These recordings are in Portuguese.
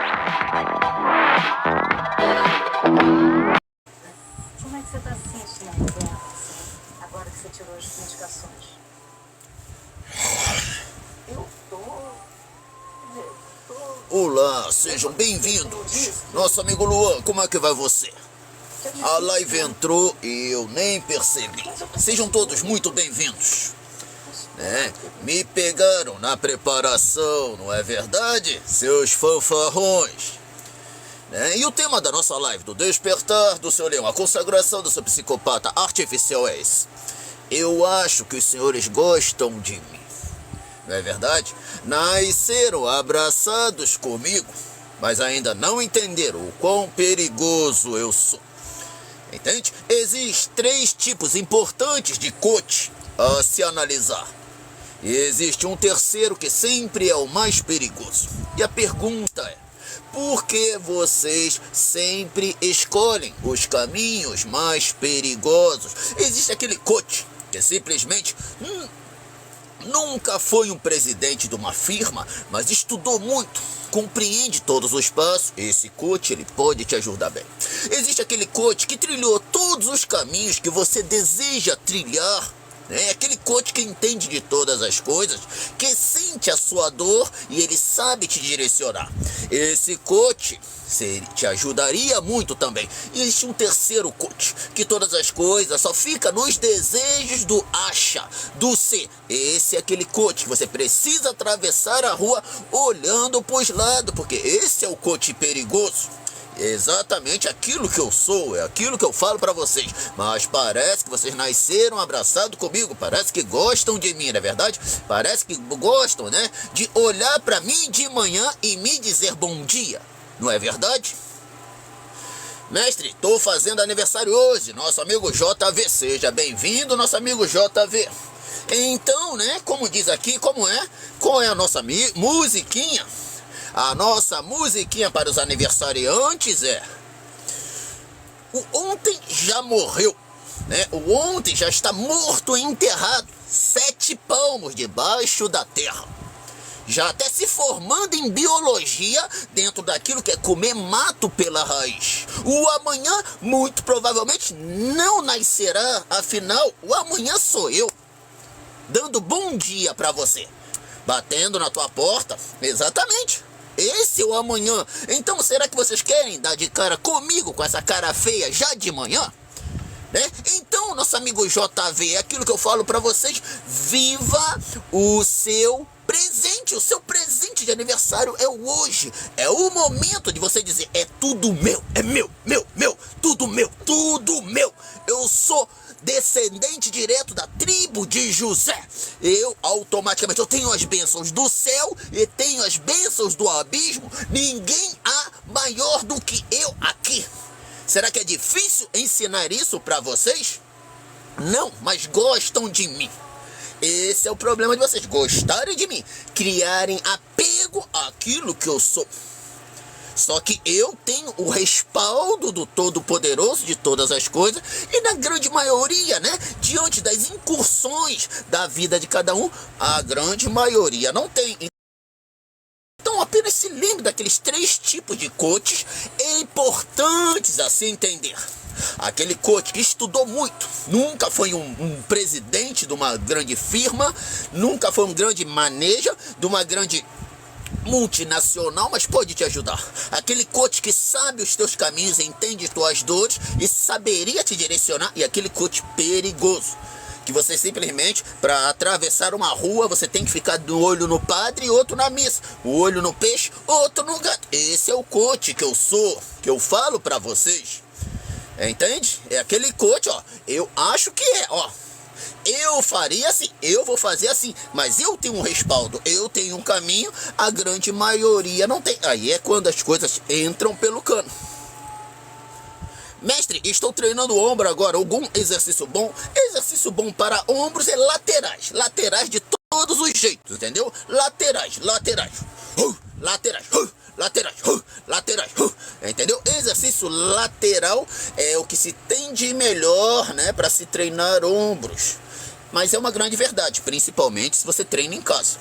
Como é que você está se sentindo, Guerra, agora que você tirou as medicações? Eu tô... Olá, sejam bem-vindos. Nosso amigo Luan, como é que vai você? A live entrou e eu nem percebi. Sejam todos muito bem-vindos. Me pegaram na preparação, não é verdade, seus fanfarrões? E o tema da nossa live, do despertar do seu leão, a consagração do seu psicopata artificial é esse. Eu acho que os senhores gostam de mim, não é verdade? Nasceram abraçados comigo, mas ainda não entenderam o quão perigoso eu sou. Entende? Existem 3 tipos importantes de coach a se analisar. E existe um terceiro que sempre é o mais perigoso. E a pergunta é: por que vocês sempre escolhem os caminhos mais perigosos? Existe aquele coach que simplesmente nunca foi um presidente de uma firma, mas estudou muito, compreende todos os passos. Esse coach, ele pode te ajudar bem. Existe aquele coach que trilhou todos os caminhos que você deseja trilhar. Aquele coach que entende de todas as coisas, que sente a sua dor e ele sabe te direcionar. Esse coach te ajudaria muito também. E existe um terceiro coach, que todas as coisas só fica nos desejos do acha, do ser. Esse é aquele coach que você precisa atravessar a rua olhando para os lados, porque esse é o coach perigoso. Exatamente aquilo que eu sou, é aquilo que eu falo pra vocês. Mas parece que vocês nasceram abraçados comigo, parece que gostam de mim, não é verdade? Parece que gostam, de olhar pra mim de manhã e me dizer bom dia, não é verdade? Mestre, tô fazendo aniversário hoje, nosso amigo JV, seja bem-vindo, nosso amigo JV. Então, como diz aqui, qual é a nossa musiquinha? A nossa musiquinha para os aniversariantes é: o ontem já morreu, O ontem já está morto e enterrado, 7 palmos debaixo da terra. Já até se formando em biologia dentro daquilo que é comer mato pela raiz. O amanhã muito provavelmente não nascerá, afinal o amanhã sou eu, dando bom dia para você, batendo na tua porta, exatamente. Esse é o amanhã. Então será que vocês querem dar de cara comigo com essa cara feia já de manhã? Então, nosso amigo JV, é aquilo que eu falo pra vocês: viva o seu presente. O seu presente de aniversário é o hoje. É o momento de você dizer: é tudo meu, é meu, tudo meu, tudo meu. Eu sou descendente direto da tribo de José. Eu automaticamente, eu tenho as bênçãos do céu e tenho as bênçãos do abismo. Ninguém há maior do que eu aqui. Será que é difícil ensinar isso para vocês? Não, mas gostam de mim. Esse é o problema de vocês, gostarem de mim, criarem apego àquilo que eu sou. Só que eu tenho o respaldo do Todo-Poderoso de todas as coisas. E na grande maioria, diante das incursões da vida de cada um, a grande maioria não tem. Então apenas se lembre daqueles 3 tipos de coaches importantes a se entender. Aquele coach que estudou muito, nunca foi um presidente de uma grande firma, nunca foi um grande manager de uma grande multinacional, mas pode te ajudar. Aquele coach que sabe os teus caminhos, entende tuas dores e saberia te direcionar. E aquele coach perigoso, que você simplesmente, para atravessar uma rua, você tem que ficar de um olho no padre e outro na missa, o olho no peixe, outro no gato. Esse é o coach que eu sou, que eu falo para vocês. Entende? É aquele coach, eu acho que eu faria assim, eu vou fazer assim, mas eu tenho um respaldo, eu tenho um caminho, a grande maioria não tem. Aí é quando as coisas entram pelo cano. Mestre, estou treinando o ombro agora, algum exercício bom? Exercício bom para ombros é laterais, laterais de todos os jeitos, entendeu? Laterais, laterais, laterais, laterais, entendeu? Exercício lateral é o que se tem de melhor, para se treinar ombros. Mas é uma grande verdade, principalmente se você treina em casa.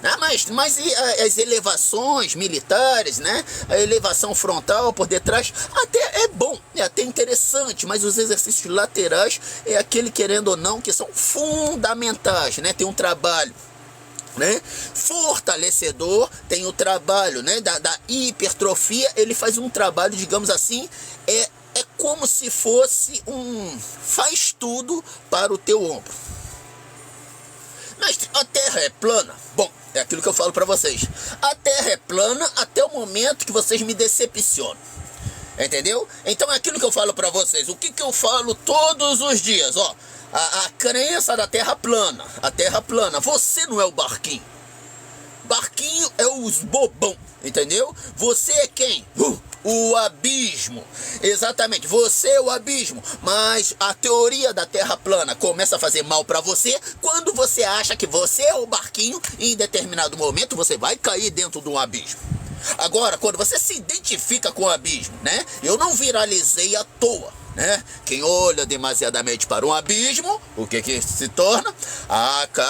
Ah, mas e as elevações militares, né? A elevação frontal por detrás até é bom, é até interessante, mas os exercícios laterais é aquele, querendo ou não, que são fundamentais, né? Tem um trabalho, né, fortalecedor, tem o trabalho, né, da hipertrofia. Ele faz um trabalho, digamos assim, é como se fosse faz tudo para o teu ombro. Mas a Terra é plana? Bom, é aquilo que eu falo para vocês. A Terra é plana até o momento que vocês me decepcionam. Entendeu? Então é aquilo que eu falo para vocês. O que eu falo todos os dias, ó. A crença da Terra plana. A Terra plana. Você não é o barquinho. Barquinho é os bobão. Entendeu? Você é quem? O abismo. Exatamente, você é o abismo. Mas a teoria da Terra plana começa a fazer mal para você quando você acha que você é o barquinho e em determinado momento você vai cair dentro de um abismo. Agora, quando você se identifica com o abismo, né? Eu não viralizei à toa, né? Quem olha demasiadamente para um abismo, o que se torna?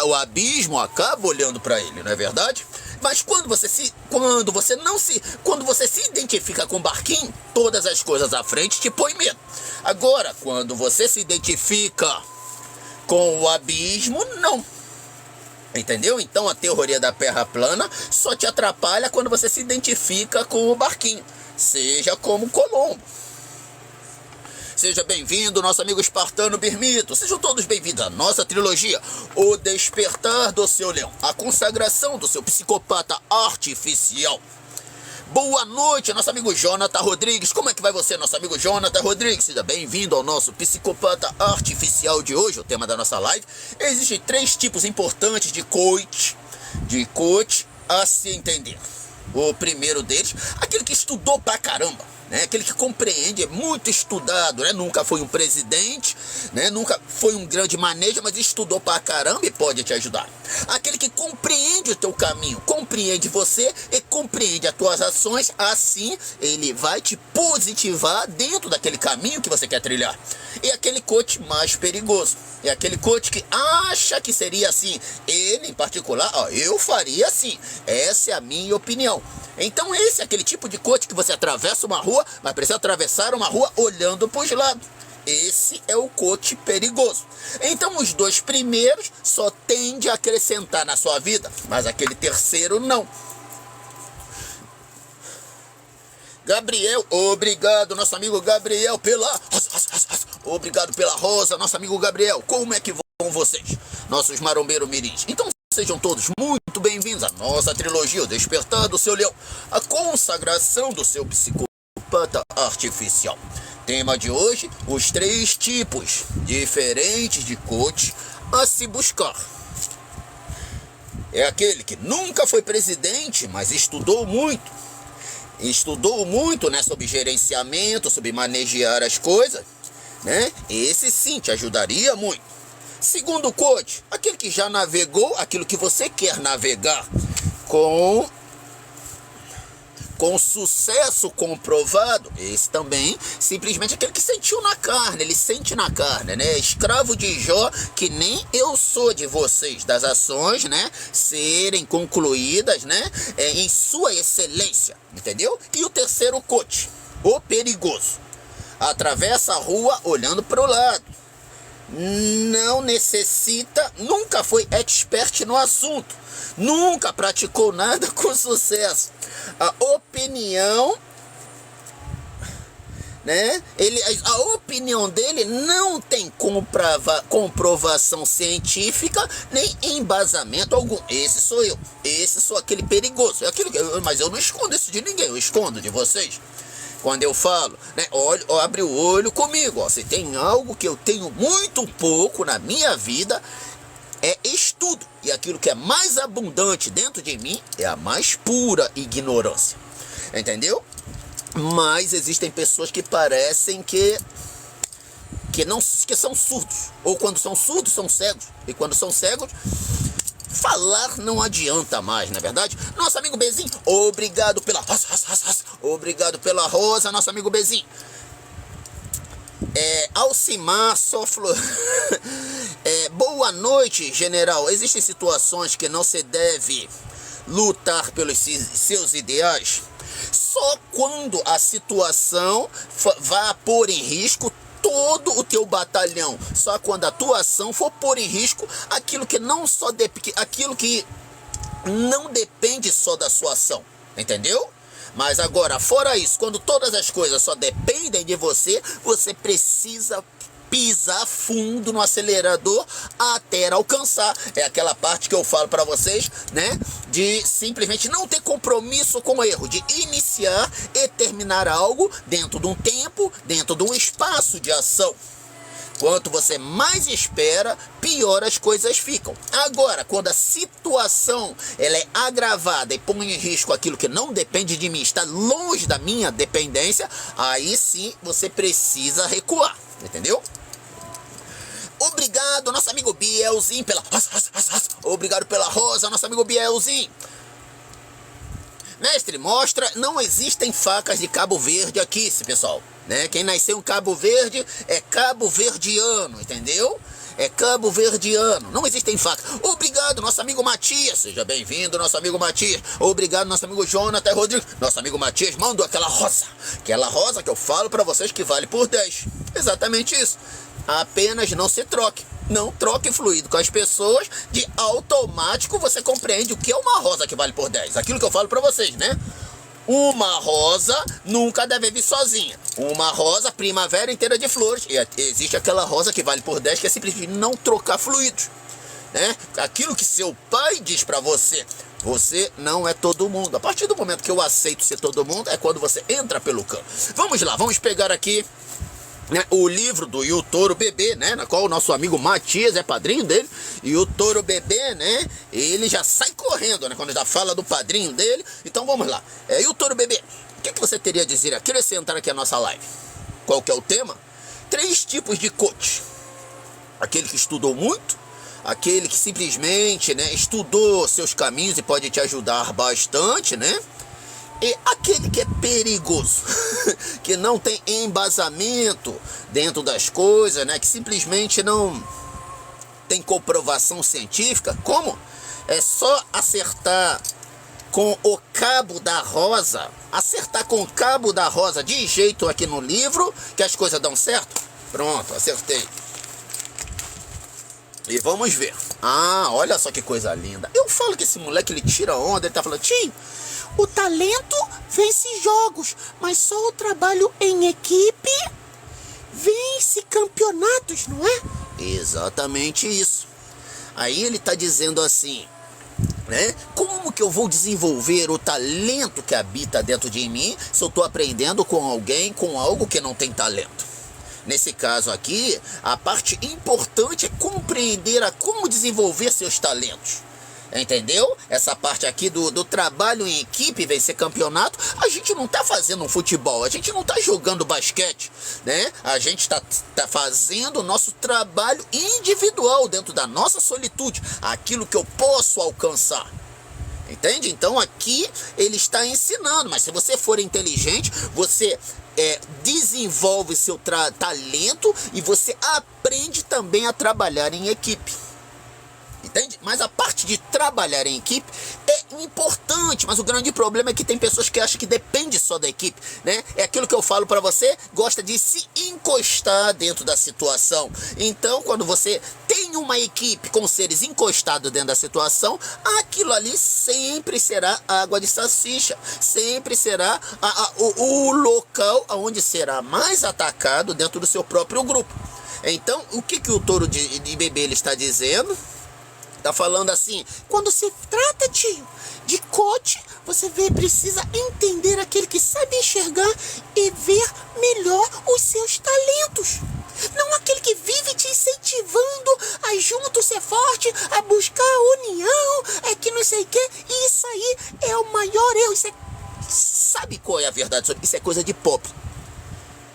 O abismo acaba olhando para ele, não é verdade? Mas quando você se identifica com o barquinho, todas as coisas à frente te põem medo. Agora, quando você se identifica com o abismo, não. Entendeu? Então a teoria da Terra plana só te atrapalha quando você se identifica com o barquinho, seja como Colombo. Seja bem-vindo, nosso amigo espartano Birmito. Sejam todos bem-vindos à nossa trilogia O Despertar do Seu Leão, a consagração do seu psicopata artificial. Boa noite, nosso amigo Jonathan Rodrigues. Como é que vai você, nosso amigo Jonathan Rodrigues? Seja bem-vindo ao nosso psicopata artificial de hoje, o tema da nossa live. Existem 3 tipos importantes de coach a se entender. O primeiro deles, aquele que estudou pra caramba, né? Aquele que compreende, é muito estudado, né? Nunca foi um presidente, né? Nunca foi um grande manejo, mas estudou pra caramba e pode te ajudar. Aquele que compreende o teu caminho, compreende você e compreende as tuas ações, assim ele vai te positivar dentro daquele caminho que você quer trilhar. E aquele coach mais perigoso, é aquele coach que acha que seria assim. Ele, em particular, ó, eu faria assim. Essa é a minha opinião. Então esse é aquele tipo de coach que você atravessa uma rua, mas precisa atravessar uma rua olhando para os lados. Esse é o coach perigoso. Então os 2 primeiros só tende a acrescentar na sua vida, mas aquele terceiro não. Gabriel, obrigado, nosso amigo Gabriel, obrigado pela rosa, nosso amigo Gabriel. Como é que vão vocês, nossos marombeiros mirins? Então sejam todos muito bem-vindos à nossa trilogia O Despertar do Seu Leão, a consagração do seu psicopata artificial. Tema de hoje, os 3 tipos diferentes de coach a se buscar. É aquele que nunca foi presidente, mas estudou muito, né, sobre gerenciamento, sobre manejar as coisas, né? Esse sim te ajudaria muito. Segundo coach, aquele que já navegou aquilo que você quer navegar com sucesso comprovado. Esse também, simplesmente aquele que sentiu na carne, ele sente na carne, né? Escravo de Jó, que nem eu sou de vocês, das ações, né, serem concluídas, né, em sua excelência, entendeu? E o terceiro coach, o perigoso, atravessa a rua olhando para o lado. Não necessita, nunca foi expert no assunto, nunca praticou nada com sucesso. A opinião, né? A opinião dele não tem comprovação científica nem embasamento algum. Esse sou eu, esse sou aquele perigoso, mas eu não escondo isso de ninguém, eu escondo de vocês. Quando eu falo, né, abre o olho comigo, ó, se tem algo que eu tenho muito pouco na minha vida, é estudo. E aquilo que é mais abundante dentro de mim é a mais pura ignorância. Entendeu? Mas existem pessoas que parecem que são surdos. Ou quando são surdos, são cegos. E quando são cegos, falar não adianta mais, não é verdade? Nosso amigo Bezinho, obrigado pela obrigado pela rosa, nosso amigo Bezinho. Alcimar Soflo. Boa noite, general. Existem situações que não se deve lutar pelos seus ideais? Só quando a situação vá pôr em risco todo o teu batalhão. Só quando a tua ação for pôr em risco aquilo que não depende só da sua ação. Entendeu? Mas agora, fora isso, quando todas as coisas só dependem de você, você precisa pisar fundo no acelerador até alcançar. É aquela parte que eu falo para vocês, né? De simplesmente não ter compromisso com o erro, de iniciar e terminar algo dentro de um tempo, dentro de um espaço de ação. Quanto você mais espera, pior as coisas ficam. Agora, quando a situação ela é agravada e põe em risco aquilo que não depende de mim, está longe da minha dependência, aí sim você precisa recuar, entendeu? Obrigado, nosso amigo Bielzinho, pela... Obrigado pela rosa, nosso amigo Bielzinho. Mestre, mostra, não existem facas de Cabo Verde aqui, pessoal. Né? Quem nasceu em Cabo Verde é cabo verdiano, entendeu? É cabo verdiano, não existem facas. Obrigado, nosso amigo Matias, seja bem-vindo, nosso amigo Matias. Obrigado, nosso amigo Jonathan Rodrigues. Nosso amigo Matias mandou aquela rosa que eu falo pra vocês que vale por 10. Exatamente isso. Apenas não se troque. Não troque fluido com as pessoas. De automático você compreende o que é uma rosa que vale por 10. Aquilo que eu falo pra vocês, né? Uma rosa nunca deve vir sozinha. Uma rosa, primavera inteira de flores. E existe aquela rosa que vale por 10, que é simplesmente não trocar fluidos, né? Aquilo que seu pai diz pra você: você não é todo mundo. A partir do momento que eu aceito ser todo mundo, é quando você entra pelo cano. Vamos lá, vamos pegar aqui, né, o livro do E o Touro Bebê, né, na qual o nosso amigo Matias é padrinho dele. E o Touro Bebê, né, ele já sai correndo, né, quando já fala do padrinho dele. Então vamos lá. E o Touro Bebê, o que você teria a dizer, acrescentar aqui a nossa live? Qual que é o tema? 3 tipos de coach. Aquele que estudou muito, aquele que simplesmente, né, estudou seus caminhos e pode te ajudar bastante, né? E aquele que é perigoso, que não tem embasamento dentro das coisas, né? Que simplesmente não tem comprovação científica. Como? É só acertar com o cabo da rosa. Acertar com o cabo da rosa de jeito aqui no livro, que as coisas dão certo. Pronto, acertei. E vamos ver. Ah, olha só que coisa linda. Eu falo que esse moleque, ele tira onda. Ele tá falando: tio, o talento vence jogos, mas só o trabalho em equipe vence campeonatos, não é? Exatamente isso. Aí ele tá dizendo assim, né? Como que eu vou desenvolver o talento que habita dentro de mim se eu tô aprendendo com alguém, com algo que não tem talento? Nesse caso aqui, a parte importante é compreender a como desenvolver seus talentos. Entendeu? Essa parte aqui do trabalho em equipe, vencer campeonato, a gente não tá fazendo um futebol, a gente não tá jogando basquete, né? A gente tá fazendo o nosso trabalho individual dentro da nossa solitude, aquilo que eu posso alcançar. Entende? Então aqui ele está ensinando, mas se você for inteligente, você desenvolve seu talento e você aprende também a trabalhar em equipe. Entende? Mas a parte de trabalhar em equipe é importante, mas o grande problema é que tem pessoas que acham que depende só da equipe, né? É aquilo que eu falo pra você, gosta de se encostar dentro da situação. Então, quando você tem uma equipe com seres encostados dentro da situação, aquilo ali sempre será água de salsicha, sempre será o local onde será mais atacado dentro do seu próprio grupo. Então, o que o Touro de Bebê ele está dizendo? Tá falando assim: quando se trata, tio, de coach, você precisa entender aquele que sabe enxergar e ver melhor os seus talentos. Não aquele que vive te incentivando a junto ser forte, a buscar a união, que não sei o que. Isso aí é o maior erro. Sabe qual é a verdade? Isso é coisa de pobre.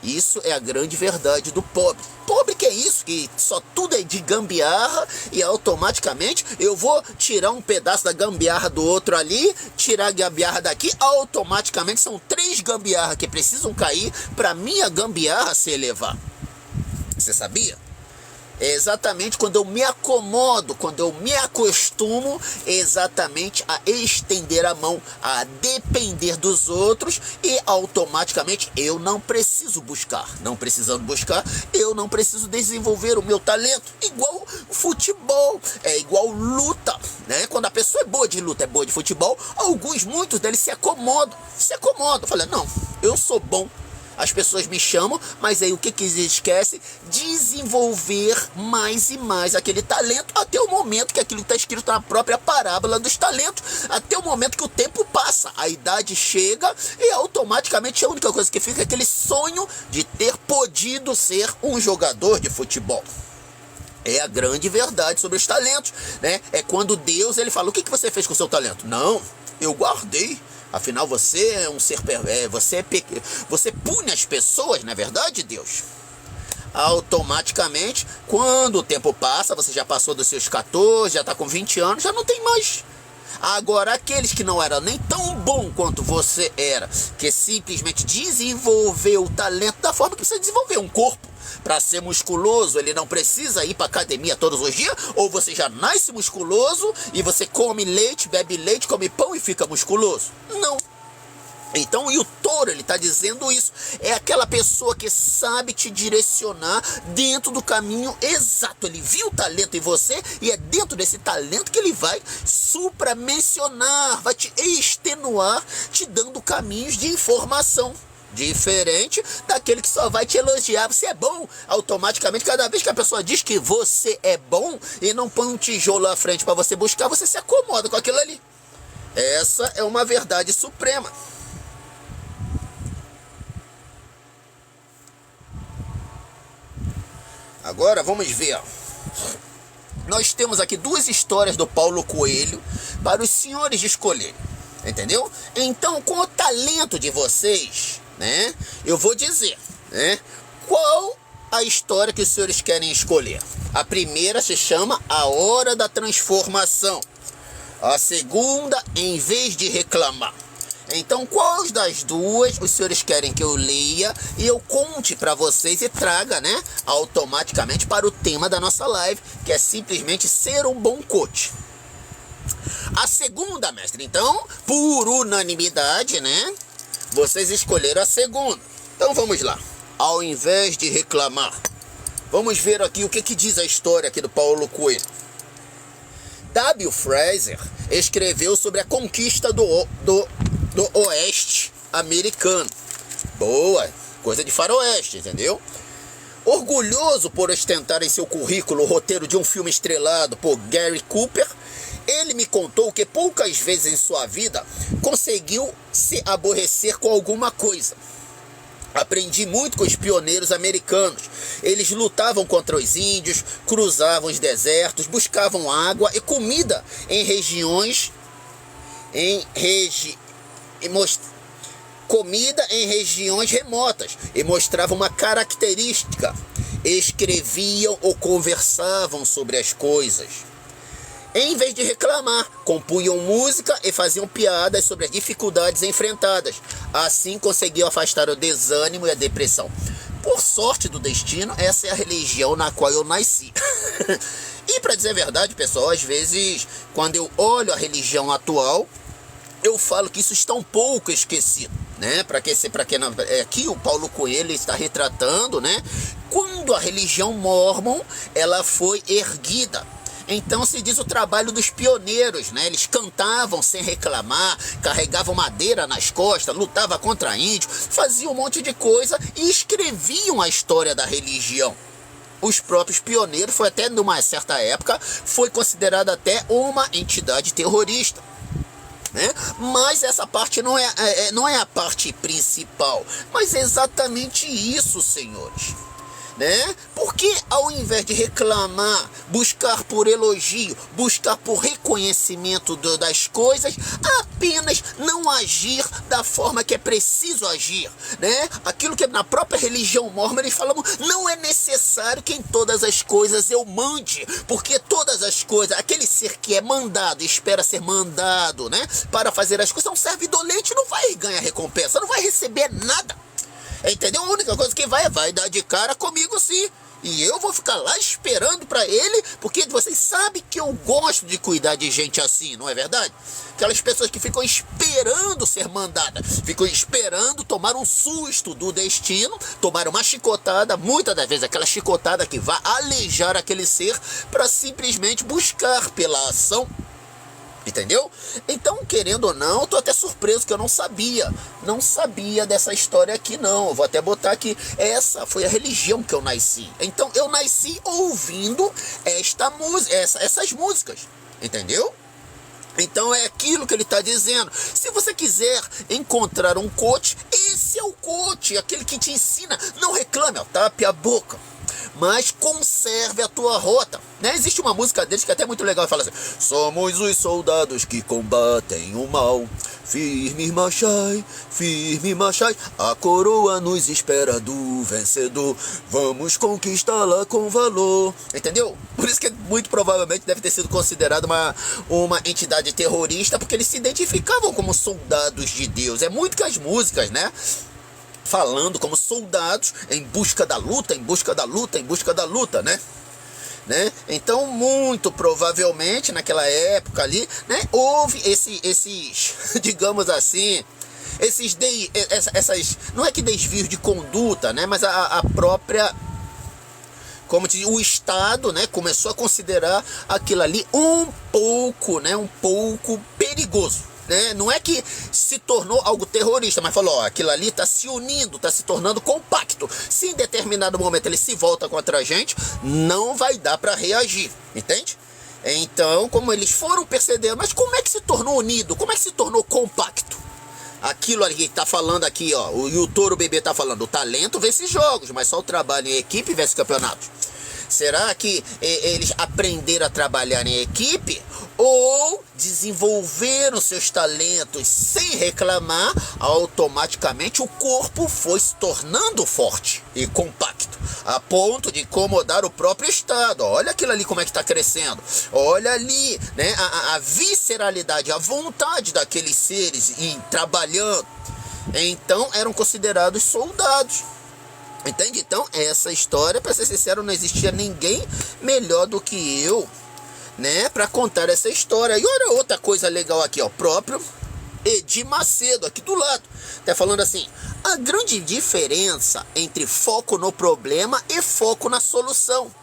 Isso é a grande verdade do pobre. Pobre que é isso, que só tudo é de gambiarra e automaticamente eu vou tirar um pedaço da gambiarra do outro ali, tirar a gambiarra daqui, automaticamente são 3 gambiarras que precisam cair para minha gambiarra se elevar. Você sabia? É exatamente quando eu me acomodo, quando eu me acostumo exatamente a estender a mão, a depender dos outros e automaticamente eu não preciso buscar. Não precisando buscar, eu não preciso desenvolver o meu talento. Igual futebol, é igual luta, né? Quando a pessoa é boa de luta, é boa de futebol, muitos deles se acomodam. Fala, não, eu sou bom. As pessoas me chamam, mas aí o que eles esquecem? Desenvolver mais e mais aquele talento até o momento que aquilo está escrito na própria parábola dos talentos, até o momento que o tempo passa, a idade chega e automaticamente a única coisa que fica é aquele sonho de ter podido ser um jogador de futebol. É a grande verdade sobre os talentos, né? É quando Deus ele fala, o que você fez com o seu talento? Não, eu guardei. Afinal, você é um ser você pune as pessoas, não é verdade, Deus? Automaticamente, quando o tempo passa, você já passou dos seus 14, já está com 20 anos, já não tem mais. Agora, aqueles que não eram nem tão bom quanto você era, que simplesmente desenvolveu o talento da forma que você desenvolveu um corpo. Para ser musculoso, ele não precisa ir para academia todos os dias, ou você já nasce musculoso e você come leite, bebe leite, come pão e fica musculoso. Não. Então, e o touro, ele está dizendo isso. É aquela pessoa que sabe te direcionar dentro do caminho exato. Ele viu o talento em você e é dentro desse talento que ele vai supramencionar, vai te extenuar, te dando caminhos de informação. Diferente daquele que só vai te elogiar. Você é bom, automaticamente, cada vez que a pessoa diz que você é bom e não põe um tijolo à frente para você buscar, você se acomoda com aquilo ali. Essa é uma verdade suprema. Agora vamos ver. Nós temos aqui duas histórias do Paulo Coelho para os senhores de escolher. Entendeu? Então, com o talento de vocês, né, eu vou dizer, né, qual a história que os senhores querem escolher. A primeira se chama A Hora da Transformação. A segunda, Em Vez de Reclamar. Então, qual das duas os senhores querem que eu leia e eu conte para vocês e traga, né, automaticamente para o tema da nossa live, que é simplesmente ser um bom coach. A segunda, mestre, então, por unanimidade, né, vocês escolheram a segunda. Então vamos lá. Ao invés de reclamar, vamos ver aqui o que diz a história aqui do Paulo Coelho. W. Fraser escreveu sobre a conquista do oeste americano. Boa, coisa de faroeste, entendeu? Orgulhoso por ostentar em seu currículo o roteiro de um filme estrelado por Gary Cooper, ele me contou que poucas vezes em sua vida conseguiu se aborrecer com alguma coisa. Aprendi muito com os pioneiros americanos. Eles lutavam contra os índios, cruzavam os desertos, buscavam água e comida em regiões remotas e mostravam uma característica. Escreviam ou conversavam sobre as coisas. Em vez de reclamar, compunham música e faziam piadas sobre as dificuldades enfrentadas. Assim conseguiam afastar o desânimo e a depressão. Por sorte do destino, essa é a religião na qual eu nasci. E para dizer a verdade, pessoal, às vezes, quando eu olho a religião atual, eu falo que isso está um pouco esquecido, né? Aqui o Paulo Coelho está retratando, né, quando a religião mórmon ela foi erguida. Então se diz o trabalho dos pioneiros, né? Eles cantavam sem reclamar, carregavam madeira nas costas, lutavam contra índios, faziam um monte de coisa e escreviam a história da religião. Os próprios pioneiros, foi até numa certa época, foi considerado até uma entidade terrorista. Né? Mas essa parte não é a parte principal. Mas é exatamente isso, senhores. Né? Porque ao invés de reclamar, buscar por elogio, buscar por reconhecimento das coisas, apenas não agir da forma que é preciso agir, né? Aquilo que na própria religião mórmon eles falam, não é necessário que em todas as coisas eu mande, porque todas as coisas, aquele ser que é mandado, espera ser mandado, né, para fazer as coisas, é um servidolente, não vai ganhar recompensa, não vai receber nada. Entendeu? A única coisa que vai dar de cara comigo sim. E eu vou ficar lá esperando pra ele, porque vocês sabem que eu gosto de cuidar de gente assim, não é verdade? Aquelas pessoas que ficam esperando ser mandada, ficam esperando tomar um susto do destino, tomar uma chicotada, muitas das vezes aquela chicotada que vai aleijar aquele ser, para simplesmente buscar pela ação. Entendeu? Então, querendo ou não, eu tô até surpreso que eu não sabia dessa história aqui não. Eu vou até botar aqui, essa foi a religião que eu nasci. Então, eu nasci ouvindo esta música, essas músicas, entendeu? Então é aquilo que ele está dizendo. Se você quiser encontrar um coach, esse é o coach, aquele que te ensina. Não reclame, ó, tape a boca, mas conserve a tua rota, né? Existe uma música deles que é até muito legal, fala assim: somos os soldados que combatem o mal, firme marchai, a coroa nos espera do vencedor, vamos conquistá-la com valor. Entendeu? Por isso que muito provavelmente deve ter sido considerado uma entidade terrorista, porque eles se identificavam como soldados de Deus. É muito que as músicas, né, falando como soldados em busca da luta, né? Então, muito provavelmente, naquela época ali, né, houve esses digamos assim, essas, não é que desvios de conduta, né, mas a própria, como diz, o Estado, né, começou a considerar aquilo ali um pouco perigoso. Né? Não é que se tornou algo terrorista, mas falou, ó, aquilo ali está se unindo, está se tornando compacto. Se em determinado momento ele se volta contra a gente, não vai dar para reagir, entende? Então, como eles foram percebendo, mas como é que se tornou unido? Como é que se tornou compacto? Aquilo ali que tá falando aqui, ó, o Toro Bebê tá falando, o talento vence jogos, mas só o trabalho em equipe vence campeonatos. Será que eles aprenderam a trabalhar em equipe ou desenvolveram seus talentos sem reclamar? Automaticamente o corpo foi se tornando forte e compacto, a ponto de incomodar o próprio Estado. Olha aquilo ali como é que está crescendo. Olha ali, né, a visceralidade, a vontade daqueles seres em trabalhando. Então eram considerados soldados. Entende? Então, essa história, para ser sincero, não existia ninguém melhor do que eu, né, para contar essa história. E olha outra coisa legal aqui, ó, próprio Edir Macedo, aqui do lado, tá falando assim: a grande diferença entre foco no problema e foco na solução.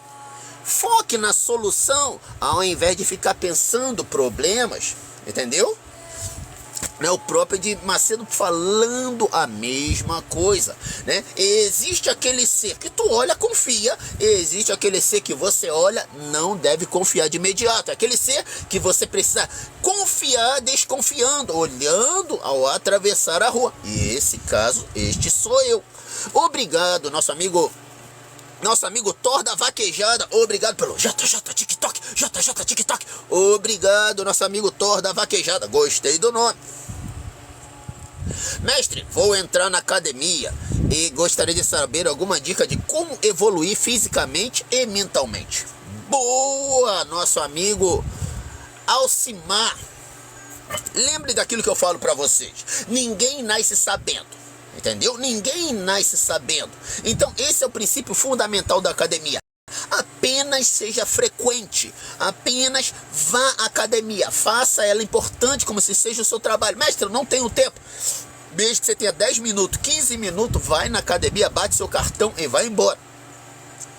Foque na solução ao invés de ficar pensando problemas, entendeu? Né, o próprio de Macedo falando a mesma coisa, né? Existe aquele ser que tu olha, confia. Existe aquele ser que você olha, não deve confiar de imediato. É aquele ser que você precisa confiar desconfiando, olhando ao atravessar a rua. E esse caso, este sou eu. Obrigado, nosso amigo Thor da Vaquejada, obrigado pelo JJ TikTok, JJ TikTok, obrigado, nosso amigo Thor da Vaquejada, gostei do nome. Mestre, vou entrar na academia e gostaria de saber alguma dica de como evoluir fisicamente e mentalmente. Boa, nosso amigo Alcimar. Lembre daquilo que eu falo pra vocês, ninguém nasce sabendo. Entendeu? Ninguém nasce sabendo. Então esse é o princípio fundamental da academia. Apenas seja frequente. Apenas vá à academia. Faça ela importante como se seja o seu trabalho. Mestre, eu não tenho tempo. Mesmo que você tenha 10 minutos, 15 minutos, vai na academia, bate seu cartão e vai embora.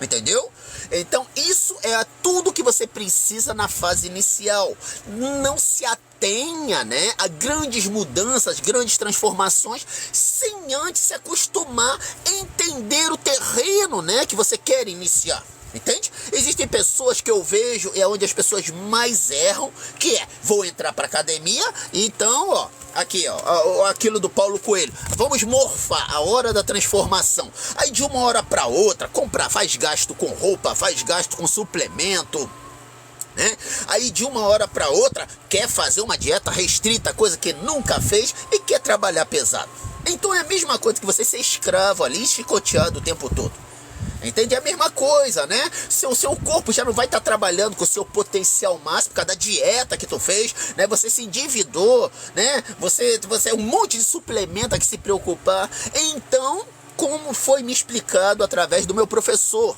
Entendeu? Então isso é tudo que você precisa na fase inicial. Não se atenha, né, a grandes mudanças, grandes transformações, sem antes se acostumar a entender o terreno, né, que você quer iniciar. Entende? Existem pessoas que eu vejo, é onde as pessoas mais erram, que é, vou entrar para academia, então, ó, aqui, ó, aquilo do Paulo Coelho, vamos morfar a hora da transformação. Aí de uma hora para outra, comprar, faz gasto com roupa, faz gasto com suplemento, né? Aí de uma hora para outra, quer fazer uma dieta restrita, coisa que nunca fez, e quer trabalhar pesado. Então é a mesma coisa que você ser escravo ali, chicoteado o tempo todo. Entende? É a mesma coisa, né? Seu corpo já não vai estar trabalhando com o seu potencial máximo por causa da dieta que tu fez, né? Você se endividou, né? Você é um monte de suplemento a que se preocupar. Então, como foi me explicado através do meu professor,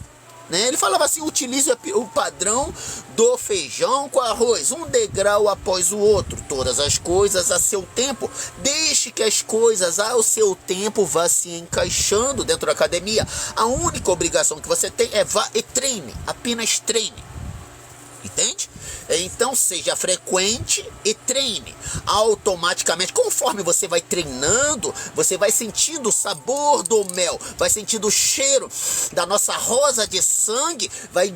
né? Ele falava assim: utilize o padrão do feijão com arroz, um degrau após o outro, todas as coisas a seu tempo, deixe que as coisas ao seu tempo vá se encaixando dentro da academia. A única obrigação que você tem é vá e treine, apenas treine. Entende? Então seja frequente e treine. Automaticamente, conforme você vai treinando, você vai sentindo o sabor do mel, vai sentindo o cheiro da nossa rosa de sangue, vai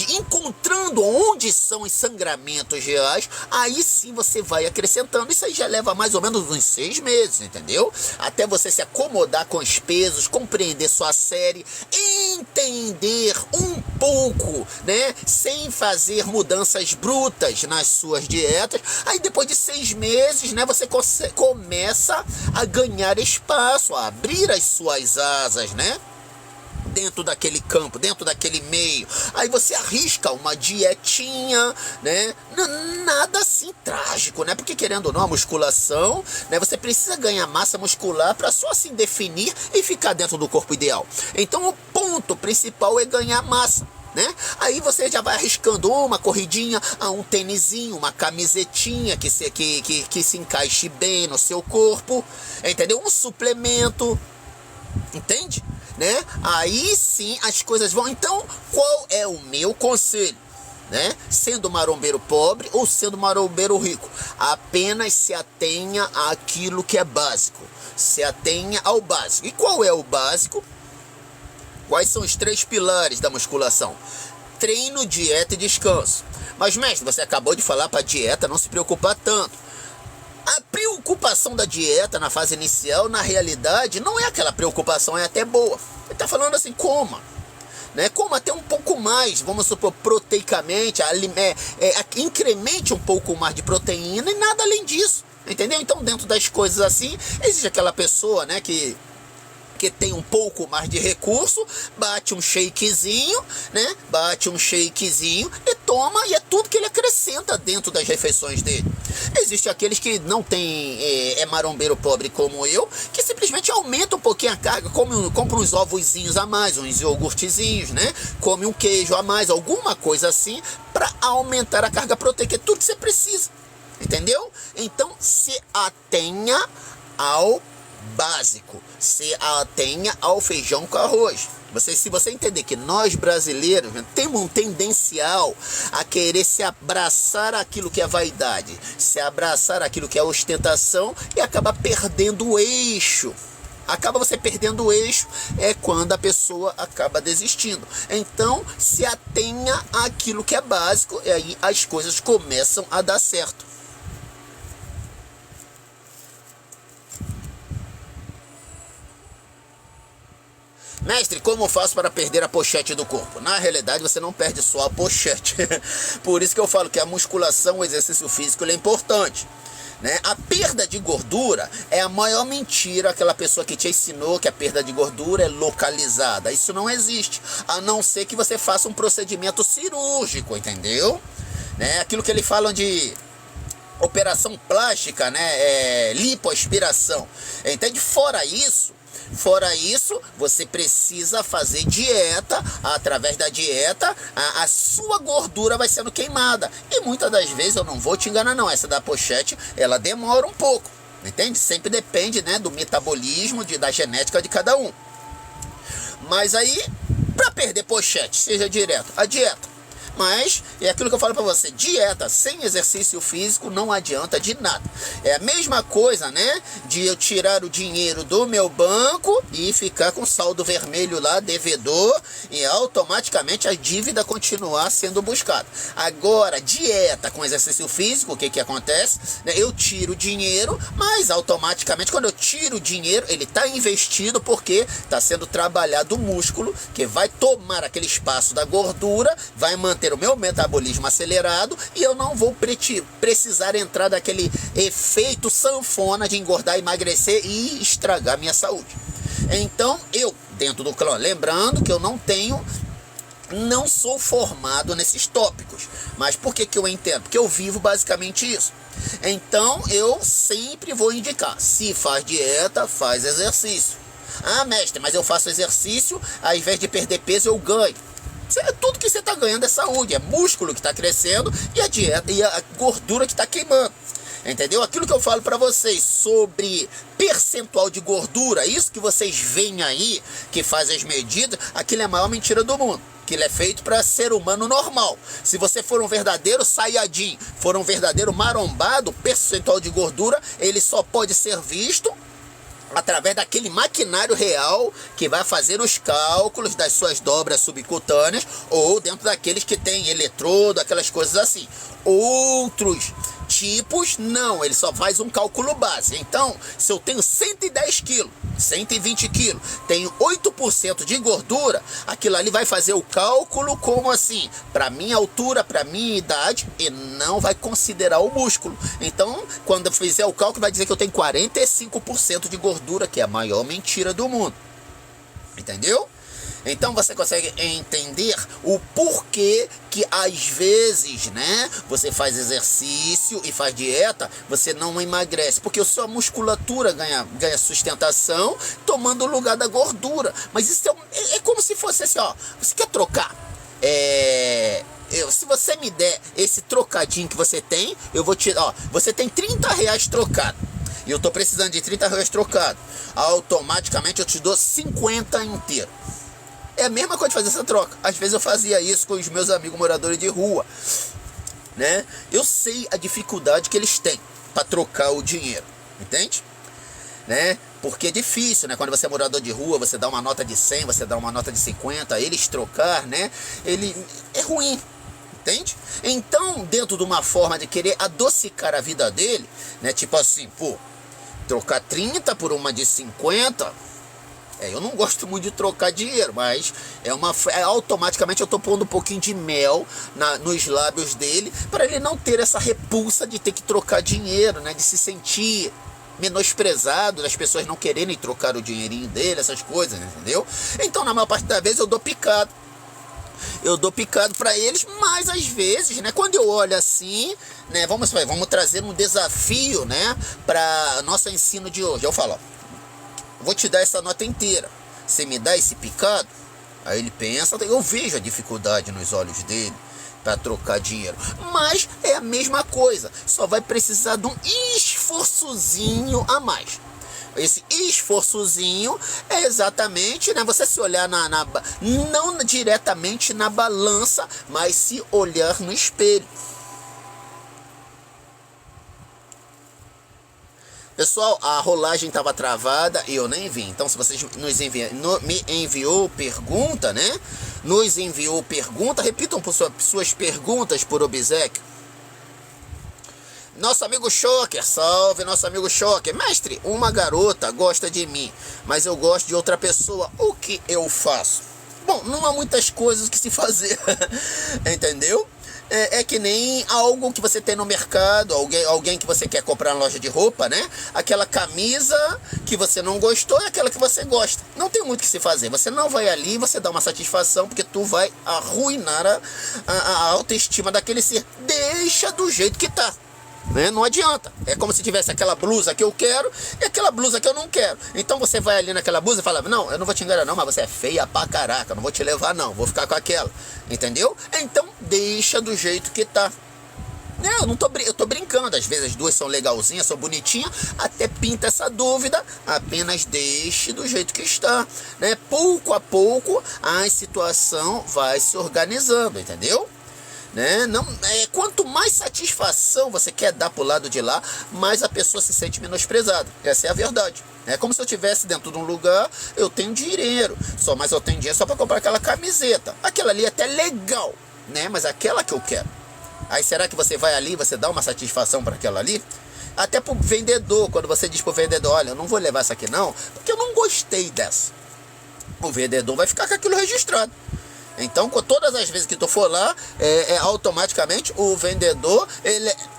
encontrando onde são os sangramentos reais. Aí sim você vai acrescentando. Isso aí já leva mais ou menos uns 6 meses, entendeu? Até você se acomodar com os pesos, compreender sua série, entender um pouco, né? Sem fazer mudanças brutas nas suas dietas. Aí depois de 6 meses, né, você começa a ganhar espaço, a abrir as suas asas, né, dentro daquele campo, dentro daquele meio. Aí você arrisca uma dietinha, né? Nada assim trágico, né? Porque querendo ou não, a musculação, né? Você precisa ganhar massa muscular para só assim definir e ficar dentro do corpo ideal. Então o ponto principal é ganhar massa, né? Aí você já vai arriscando uma corridinha, um tênisinho, uma camisetinha que se encaixe bem no seu corpo, entendeu? Um suplemento, entende? Né? Aí sim as coisas vão. Então, qual é o meu conselho? Né? Sendo marombeiro pobre ou sendo marombeiro rico, apenas se atenha àquilo que é básico. Se atenha ao básico. E qual é o básico? Quais são os 3 pilares da musculação? Treino, dieta e descanso. Mas, mestre, você acabou de falar para a dieta não se preocupar tanto. A preocupação da dieta na fase inicial, na realidade, não é aquela preocupação, é até boa. Ele está falando assim: coma, né? Coma até um pouco mais, vamos supor, proteicamente, incremente um pouco mais de proteína e nada além disso, entendeu? Então, dentro das coisas assim, existe aquela pessoa, né, que tem um pouco mais de recurso, bate um shakezinho, né? Bate um shakezinho e toma, e é tudo que ele acrescenta dentro das refeições dele. Existe aqueles que não tem, marombeiro pobre como eu, que simplesmente aumenta um pouquinho a carga, compra uns ovozinhos a mais, uns iogurtezinhos, né? Come um queijo a mais, alguma coisa assim, para aumentar a carga proteica, é tudo que você precisa, entendeu? Então se atenha ao básico, se atenha ao feijão com arroz. Se você entender que nós brasileiros, né, temos um tendencial a querer se abraçar aquilo que é vaidade, se abraçar aquilo que é ostentação e acaba perdendo o eixo. Acaba você perdendo o eixo, é quando a pessoa acaba desistindo. Então se atenha àquilo que é básico e aí as coisas começam a dar certo. Mestre, como eu faço para perder a pochete do corpo? Na realidade, você não perde só a pochete. Por isso que eu falo que a musculação, o exercício físico, ele é importante, né? A perda de gordura é a maior mentira, aquela pessoa que te ensinou que a perda de gordura é localizada. Isso não existe, a não ser que você faça um procedimento cirúrgico, entendeu? Né? Aquilo que eles falam de operação plástica, né? Lipoaspiração. Entende? Fora isso, você precisa fazer dieta. Através da dieta, a sua gordura vai sendo queimada. E muitas das vezes, eu não vou te enganar não, essa da pochete, ela demora um pouco, entende? Sempre depende, né, do metabolismo, da genética de cada um. Mas aí, para perder pochete, seja direto, a dieta. Mas é aquilo que eu falo para você: dieta sem exercício físico não adianta de nada. É a mesma coisa, né, de eu tirar o dinheiro do meu banco e ficar com saldo vermelho lá, devedor, e automaticamente a dívida continuar sendo buscada. Agora, dieta com exercício físico, o que que acontece? Eu tiro o dinheiro, mas automaticamente quando eu tiro o dinheiro, ele está investido porque está sendo trabalhado o músculo, que vai tomar aquele espaço da gordura, vai manter o meu metabolismo acelerado e eu não vou precisar entrar daquele efeito sanfona de engordar, emagrecer e estragar minha saúde. Então eu, dentro do clã, lembrando que eu não sou formado nesses tópicos, mas por que eu entendo? Porque eu vivo basicamente isso. Então eu sempre vou indicar: se faz dieta, faz exercício. Ah, mestre, mas eu faço exercício, ao invés de perder peso eu ganho. Tudo que você está ganhando é saúde, é músculo que está crescendo e a dieta e a gordura que está queimando. Entendeu? Aquilo que eu falo para vocês sobre percentual de gordura, isso que vocês veem aí, que faz as medidas, aquilo é a maior mentira do mundo. Aquilo é feito para ser humano normal. Se você for um verdadeiro saiyajin, for um verdadeiro marombado, percentual de gordura, ele só pode ser visto através daquele maquinário real que vai fazer os cálculos das suas dobras subcutâneas ou dentro daqueles que tem eletrodo, aquelas coisas assim. Outros tipos, não, ele só faz um cálculo base. Então, se eu tenho 110 quilos, 120 quilos, tenho 8% de gordura, aquilo ali vai fazer o cálculo como assim, para minha altura, para minha idade, e não vai considerar o músculo. Então, quando eu fizer o cálculo, vai dizer que eu tenho 45% de gordura, que é a maior mentira do mundo. Entendeu? Então você consegue entender o porquê que às vezes, né, você faz exercício e faz dieta, você não emagrece, porque a sua musculatura ganha sustentação tomando o lugar da gordura. Mas isso é como se fosse assim, ó, você quer trocar? Se você me der esse trocadinho que você tem, eu vou te... Ó, você tem 30 reais trocado. E eu tô precisando de 30 reais trocado. Automaticamente eu te dou 50 inteiro. É a mesma coisa de fazer essa troca. Às vezes eu fazia isso com os meus amigos moradores de rua, né? Eu sei a dificuldade que eles têm para trocar o dinheiro, entende? Né? Porque é difícil, né? Quando você é morador de rua, você dá uma nota de 100, você dá uma nota de 50, eles trocar, né? É ruim, entende? Então, dentro de uma forma de querer adocicar a vida dele, né? Tipo assim, pô, trocar 30 por uma de 50... eu não gosto muito de trocar dinheiro, mas automaticamente eu estou pondo um pouquinho de mel nos lábios dele, para ele não ter essa repulsa de ter que trocar dinheiro, né? De se sentir menosprezado, das pessoas não quererem trocar o dinheirinho dele, essas coisas, entendeu? Então, na maior parte das vezes, eu dou picado. Para eles, mas às vezes, né, quando eu olho assim, né, vamos trazer um desafio, né, para nosso ensino de hoje. Eu falo, ó, vou te dar essa nota inteira, você me dá esse picado? Aí ele pensa, eu vejo a dificuldade nos olhos dele para trocar dinheiro, mas é a mesma coisa, só vai precisar de um esforçozinho a mais. Esse esforçozinho é exatamente, né, você se olhar não diretamente na balança, mas se olhar no espelho. Pessoal, a rolagem estava travada e eu nem vi. Então, se vocês me enviou pergunta, né? Nos enviou pergunta, repitam por suas perguntas por obséquio. Nosso amigo Shocker, salve nosso amigo Shocker. Mestre, uma garota gosta de mim, mas eu gosto de outra pessoa. O que eu faço? Bom, não há muitas coisas que se fazer, entendeu? É que nem algo que você tem no mercado, alguém que você quer comprar na loja de roupa, né? Aquela camisa que você não gostou é aquela que você gosta. Não tem muito o que se fazer. Você não vai ali, você dá uma satisfação, porque tu vai arruinar a autoestima daquele ser. Deixa do jeito que tá. Né? Não adianta, é como se tivesse aquela blusa que eu quero e aquela blusa que eu não quero. Então você vai ali naquela blusa e fala, não, eu não vou te enganar não, mas você é feia pra caraca, eu não vou te levar não, vou ficar com aquela, entendeu? Então deixa do jeito que tá. Eu tô brincando, às vezes as duas são legalzinhas, são bonitinhas, até pinta essa dúvida, apenas deixe do jeito que está, né? Pouco a pouco a situação vai se organizando, entendeu? Né? Quanto mais satisfação você quer dar pro lado de lá, mais a pessoa se sente menosprezada. Essa é a verdade. É como se eu estivesse dentro de um lugar, eu tenho dinheiro, mas eu tenho dinheiro só para comprar aquela camiseta. Aquela ali é até legal, né? Mas aquela que eu quero. Aí será que você vai ali, você dá uma satisfação para aquela ali? Até pro vendedor, quando você diz pro vendedor, olha, eu não vou levar essa aqui não, porque eu não gostei dessa. O vendedor vai ficar com aquilo registrado. Então, todas as vezes que tu for lá, automaticamente o vendedor,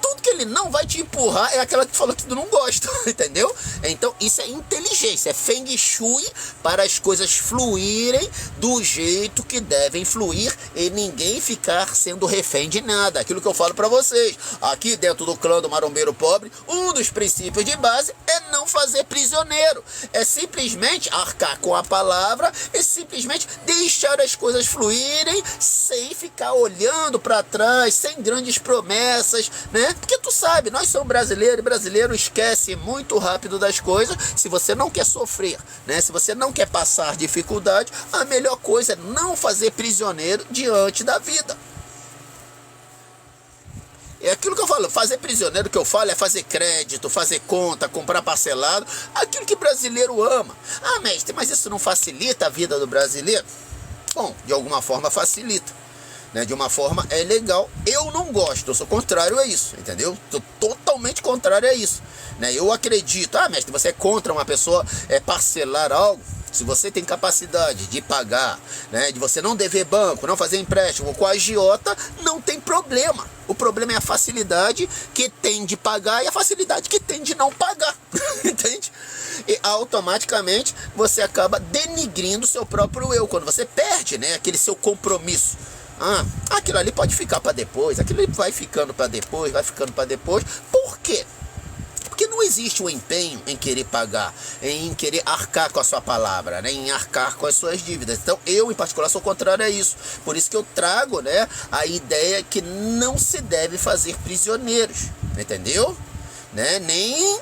tudo que ele não vai te empurrar é aquela que falou que tu não gosta, entendeu? Então isso é inteligência, é Feng Shui para as coisas fluírem do jeito que devem fluir e ninguém ficar sendo refém de nada. Aquilo que eu falo para vocês, aqui dentro do clã do marombeiro pobre, um dos princípios de base é não fazer prisioneiro, é simplesmente arcar com a palavra e simplesmente deixar as coisas fluírem sem ficar olhando para trás, sem grandes promessas, né? Porque tu sabe, nós somos brasileiros e brasileiro esquece muito rápido das coisas. Se você não quer sofrer, né? Se você não quer passar dificuldade, a melhor coisa é não fazer prisioneiro diante da vida. É aquilo que eu falo, fazer prisioneiro que eu falo é fazer crédito, fazer conta, comprar parcelado, aquilo que brasileiro ama. Ah, mestre, mas isso não facilita a vida do brasileiro? Bom, de alguma forma facilita, né? De uma forma é legal. Eu não gosto, eu sou contrário a isso, entendeu? Tô totalmente contrário a isso, né? Eu acredito, ah, mestre, você é contra uma pessoa parcelar algo? Se você tem capacidade de pagar, né, de você não dever banco, não fazer empréstimo com a agiota, não tem problema. O problema é a facilidade que tem de pagar e a facilidade que tem de não pagar. Entende? E automaticamente você acaba denigrindo o seu próprio eu, quando você perde, né, aquele seu compromisso. Ah, aquilo ali pode ficar para depois, aquilo ali vai ficando para depois, vai ficando para depois. Por quê? Porque não existe o empenho em querer pagar, em querer arcar com a sua palavra, né? Em arcar com as suas dívidas. Então eu, em particular, sou contrário a isso. Por isso que eu trago, né, a ideia que não se deve fazer prisioneiros, entendeu? Né? Nem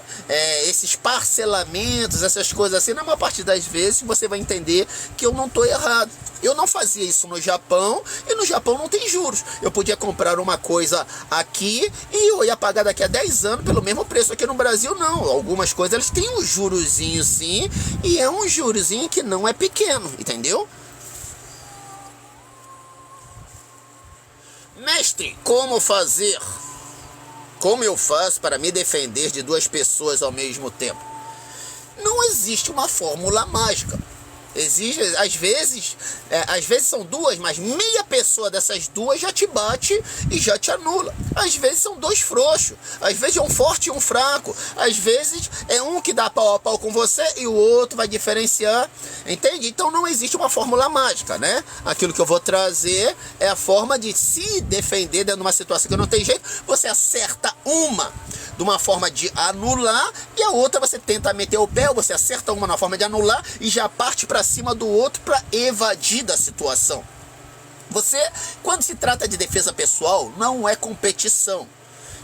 esses parcelamentos, essas coisas assim, na maior parte das vezes você vai entender que eu não estou errado. Eu não fazia isso no Japão, e no Japão não tem juros. Eu podia comprar uma coisa aqui e eu ia pagar daqui a 10 anos pelo mesmo preço. Aqui no Brasil não. Algumas coisas eles têm um jurozinho sim, e é um jurozinho que não é pequeno, entendeu? Mestre, como fazer? Como eu faço para me defender de duas pessoas ao mesmo tempo? Não existe uma fórmula mágica. Existe, às vezes são duas, mas meia pessoa dessas duas já te bate e já te anula. Às vezes são dois frouxos, às vezes é um forte e um fraco, às vezes é um que dá pau a pau com você e o outro vai diferenciar, entende? Então não existe uma fórmula mágica, né? Aquilo que eu vou trazer é a forma de se defender dentro de uma situação que não tem jeito. Você acerta uma de uma forma de anular e a outra você tenta meter o pé, ou você acerta uma na forma de anular e já parte para cima do outro para evadir da situação. Você, quando se trata de defesa pessoal, não é competição,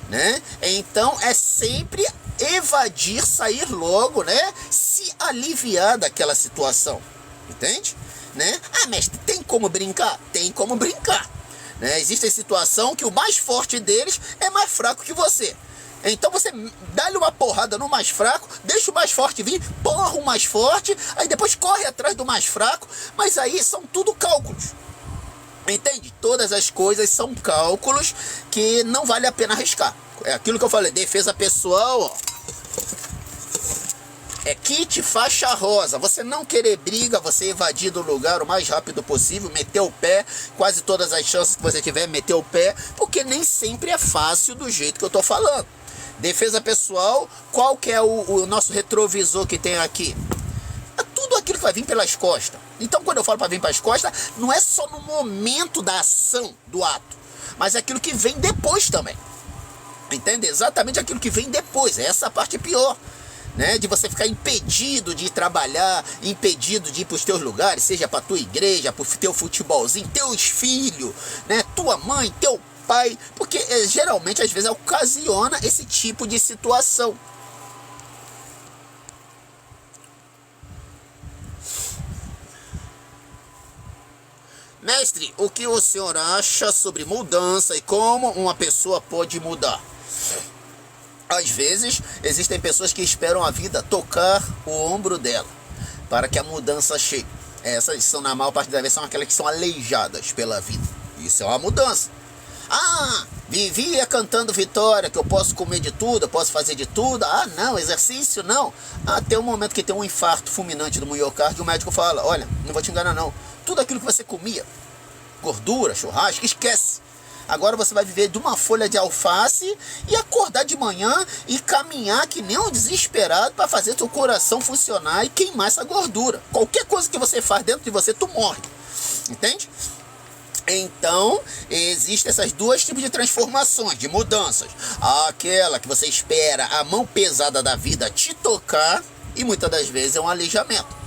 né? Então é sempre evadir, sair logo, né? Se aliviar daquela situação, entende? Né? Ah, mestre, tem como brincar? Tem como brincar, né? Existe situação que o mais forte deles é mais fraco que você. Então você dá-lhe uma porrada no mais fraco, deixa o mais forte vir, porra o mais forte, aí depois corre atrás do mais fraco, mas aí são tudo cálculos. Entende? Todas as coisas são cálculos que não vale a pena arriscar. É aquilo que eu falei, defesa pessoal, ó. É kit faixa rosa, você não querer briga, você evadir do lugar o mais rápido possível, meter o pé, quase todas as chances que você tiver, meter o pé, porque nem sempre é fácil do jeito que eu tô falando. Defesa pessoal, qual que é o nosso retrovisor que tem aqui? É tudo aquilo que vai vir pelas costas. Então quando eu falo para vir pelas costas, não é só no momento da ação, do ato, mas é aquilo que vem depois também. Entende? Exatamente aquilo que vem depois, essa é a parte pior. Né, de você ficar impedido de trabalhar, impedido de ir para os teus lugares, seja para tua igreja, para o teu futebolzinho, teus filhos, né, tua mãe, teu pai, porque geralmente às vezes ocasiona esse tipo de situação. Mestre, o que o senhor acha sobre mudança e como uma pessoa pode mudar? Às vezes, existem pessoas que esperam a vida tocar o ombro dela para que a mudança chegue. Essas são, na maior parte das vezes, são aquelas que são aleijadas pela vida. Isso é uma mudança. Ah, vivia cantando vitória, que eu posso comer de tudo, eu posso fazer de tudo. Ah, não, exercício não. Até o momento que tem um infarto fulminante do miocárdio, o médico fala, olha, não vou te enganar não. Tudo aquilo que você comia, gordura, churrasco, esquece. Agora você vai viver de uma folha de alface e acordar de manhã e caminhar que nem um desesperado para fazer seu coração funcionar e queimar essa gordura. Qualquer coisa que você faz dentro de você, tu morre. Entende? Então, existem essas duas tipos de transformações, de mudanças. Aquela que você espera a mão pesada da vida te tocar e muitas das vezes é um aleijamento.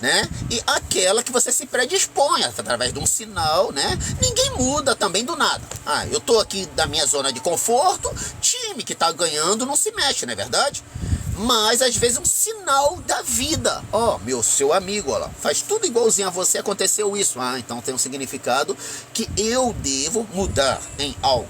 Né? E aquela que você se predispõe através de um sinal, né? Ninguém muda também do nada. Eu tô aqui da minha zona de conforto, time que tá ganhando não se mexe, não é verdade? Mas às vezes é um sinal da vida. Seu amigo, faz tudo igualzinho a você, aconteceu isso. Então tem um significado que eu devo mudar em algo.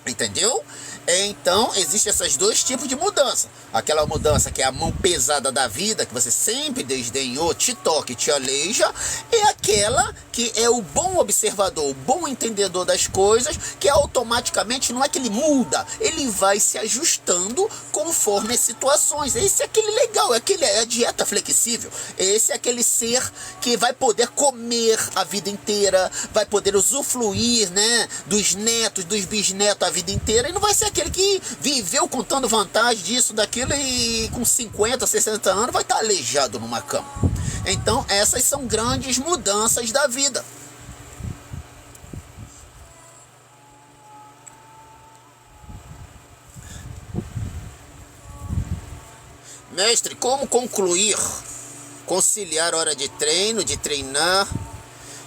Entendeu? Então, existem esses dois tipos de mudança. Aquela mudança que é a mão pesada da vida, que você sempre desdenhou, te toca e te aleija. E aquela que é o bom observador, o bom entendedor das coisas, que automaticamente não é que ele muda, ele vai se ajustando conforme as situações. Esse é aquele legal, é a dieta flexível. Esse é aquele ser que vai poder comer a vida inteira, vai poder usufruir, né, dos netos, dos bisnetos a vida inteira, e não vai ser aquele que viveu contando vantagem disso, daquilo, e com 50, 60 anos vai estar aleijado numa cama. Então essas são grandes mudanças da vida. Mestre, como concluir, conciliar hora de treino, de treinar,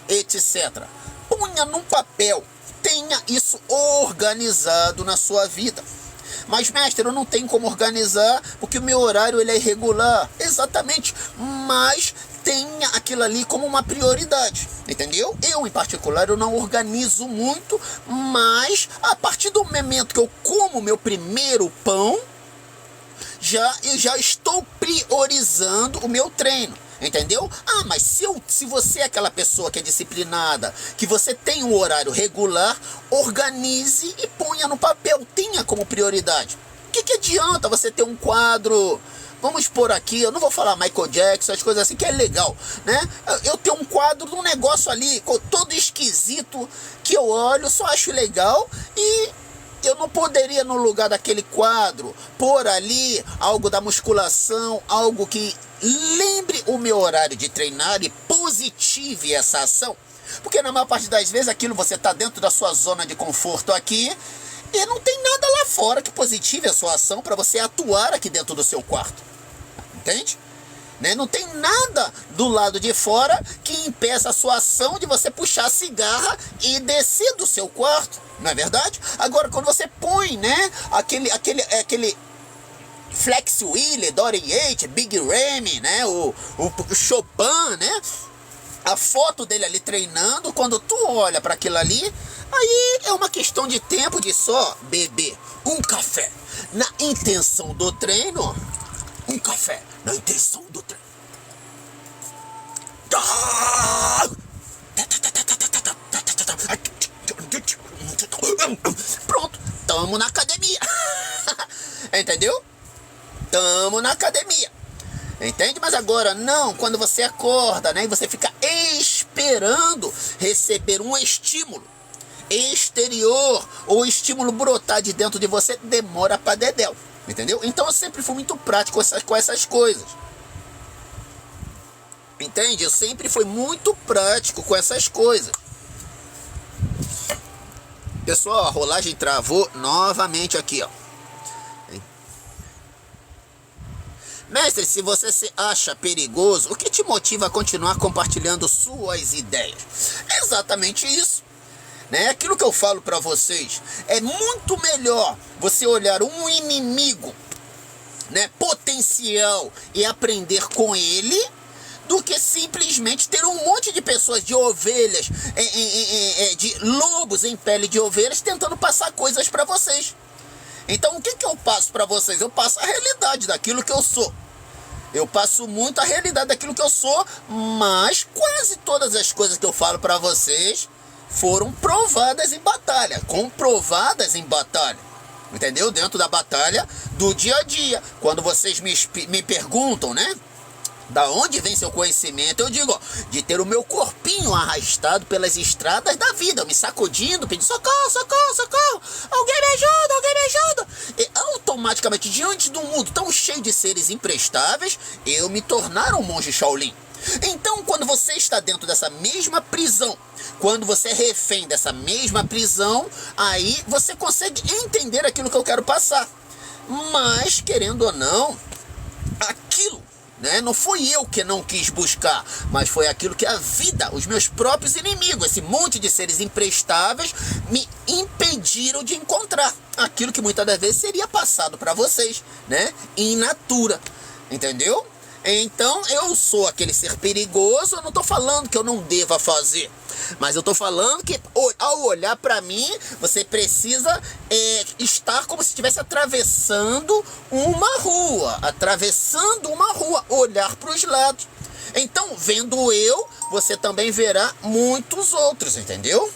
etc. Ponha num papel, tenha isso organizado na sua vida. Mas, mestre, eu não tenho como organizar porque o meu horário ele é irregular. Exatamente, mas tenha aquilo ali como uma prioridade, entendeu? Eu, em particular, eu não organizo muito, mas a partir do momento que eu como meu primeiro pão, eu já estou priorizando o meu treino. Entendeu? Mas se você é aquela pessoa que é disciplinada, que você tem um horário regular, organize e ponha no papel, tenha como prioridade. O que adianta você ter um quadro, vamos por aqui, eu não vou falar Michael Jackson, as coisas assim, que é legal, né? Eu tenho um quadro de um negócio ali, todo esquisito, que eu olho, só acho legal, e eu não poderia, no lugar daquele quadro, pôr ali algo da musculação, algo que lembre o meu horário de treinar e positive essa ação? Porque na maior parte das vezes aquilo você está dentro da sua zona de conforto aqui e não tem nada lá fora que positive a sua ação para você atuar aqui dentro do seu quarto. Entende? Né? Não tem nada do lado de fora que impeça a sua ação de você puxar a cigarra e descer do seu quarto, não é verdade? Agora, quando você põe, né, aquele Flex Wheeler, Dorian Yates, Big Ramy, né, o Chopin, né, a foto dele ali treinando, quando tu olha para aquilo ali, aí é uma questão de tempo de só beber um café na intenção do treino. Um café na intenção do treino. Pronto, tamo na academia. Entendeu? Tamo na academia. Entende? Mas agora não, quando você acorda, né, e você fica esperando receber um estímulo exterior ou estímulo brotar de dentro de você, demora pra dedéu. Entendeu? Então eu sempre fui muito prático com essas coisas. Entende? Eu sempre fui muito prático com essas coisas. Pessoal, a rolagem travou novamente aqui, ó. Mestre, se você se acha perigoso, o que te motiva a continuar compartilhando suas ideias? É exatamente isso. Né? Aquilo que eu falo para vocês, é muito melhor você olhar um inimigo, né, potencial e aprender com ele, do que simplesmente ter um monte de pessoas, de ovelhas, de lobos em pele de ovelhas, tentando passar coisas para vocês. Então o que eu passo para vocês? Eu passo a realidade daquilo que eu sou. Eu passo muito a realidade daquilo que eu sou, mas quase todas as coisas que eu falo para vocês foram provadas em batalha, comprovadas em batalha, entendeu? Dentro da batalha do dia a dia. Quando vocês me perguntam, né? Da onde vem seu conhecimento? Eu digo, ó, de ter o meu corpinho arrastado pelas estradas da vida, me sacudindo, pedindo socorro, socorro, socorro, alguém me ajuda, alguém me ajuda. E automaticamente, diante de um mundo tão cheio de seres imprestáveis, eu me tornar um monge Shaolin. Então, quando você está dentro dessa mesma prisão, quando você é refém dessa mesma prisão, aí você consegue entender aquilo que eu quero passar. Mas, querendo ou não, aquilo, né, não foi eu que não quis buscar, mas foi aquilo que a vida, os meus próprios inimigos, esse monte de seres imprestáveis, me impediram de encontrar aquilo que muitas das vezes seria passado para vocês, né, in natura, entendeu? Então eu sou aquele ser perigoso, eu não tô falando que eu não deva fazer, mas eu tô falando que ao olhar para mim, você precisa estar como se estivesse atravessando uma rua, olhar para os lados. Então, vendo eu, você também verá muitos outros, entendeu?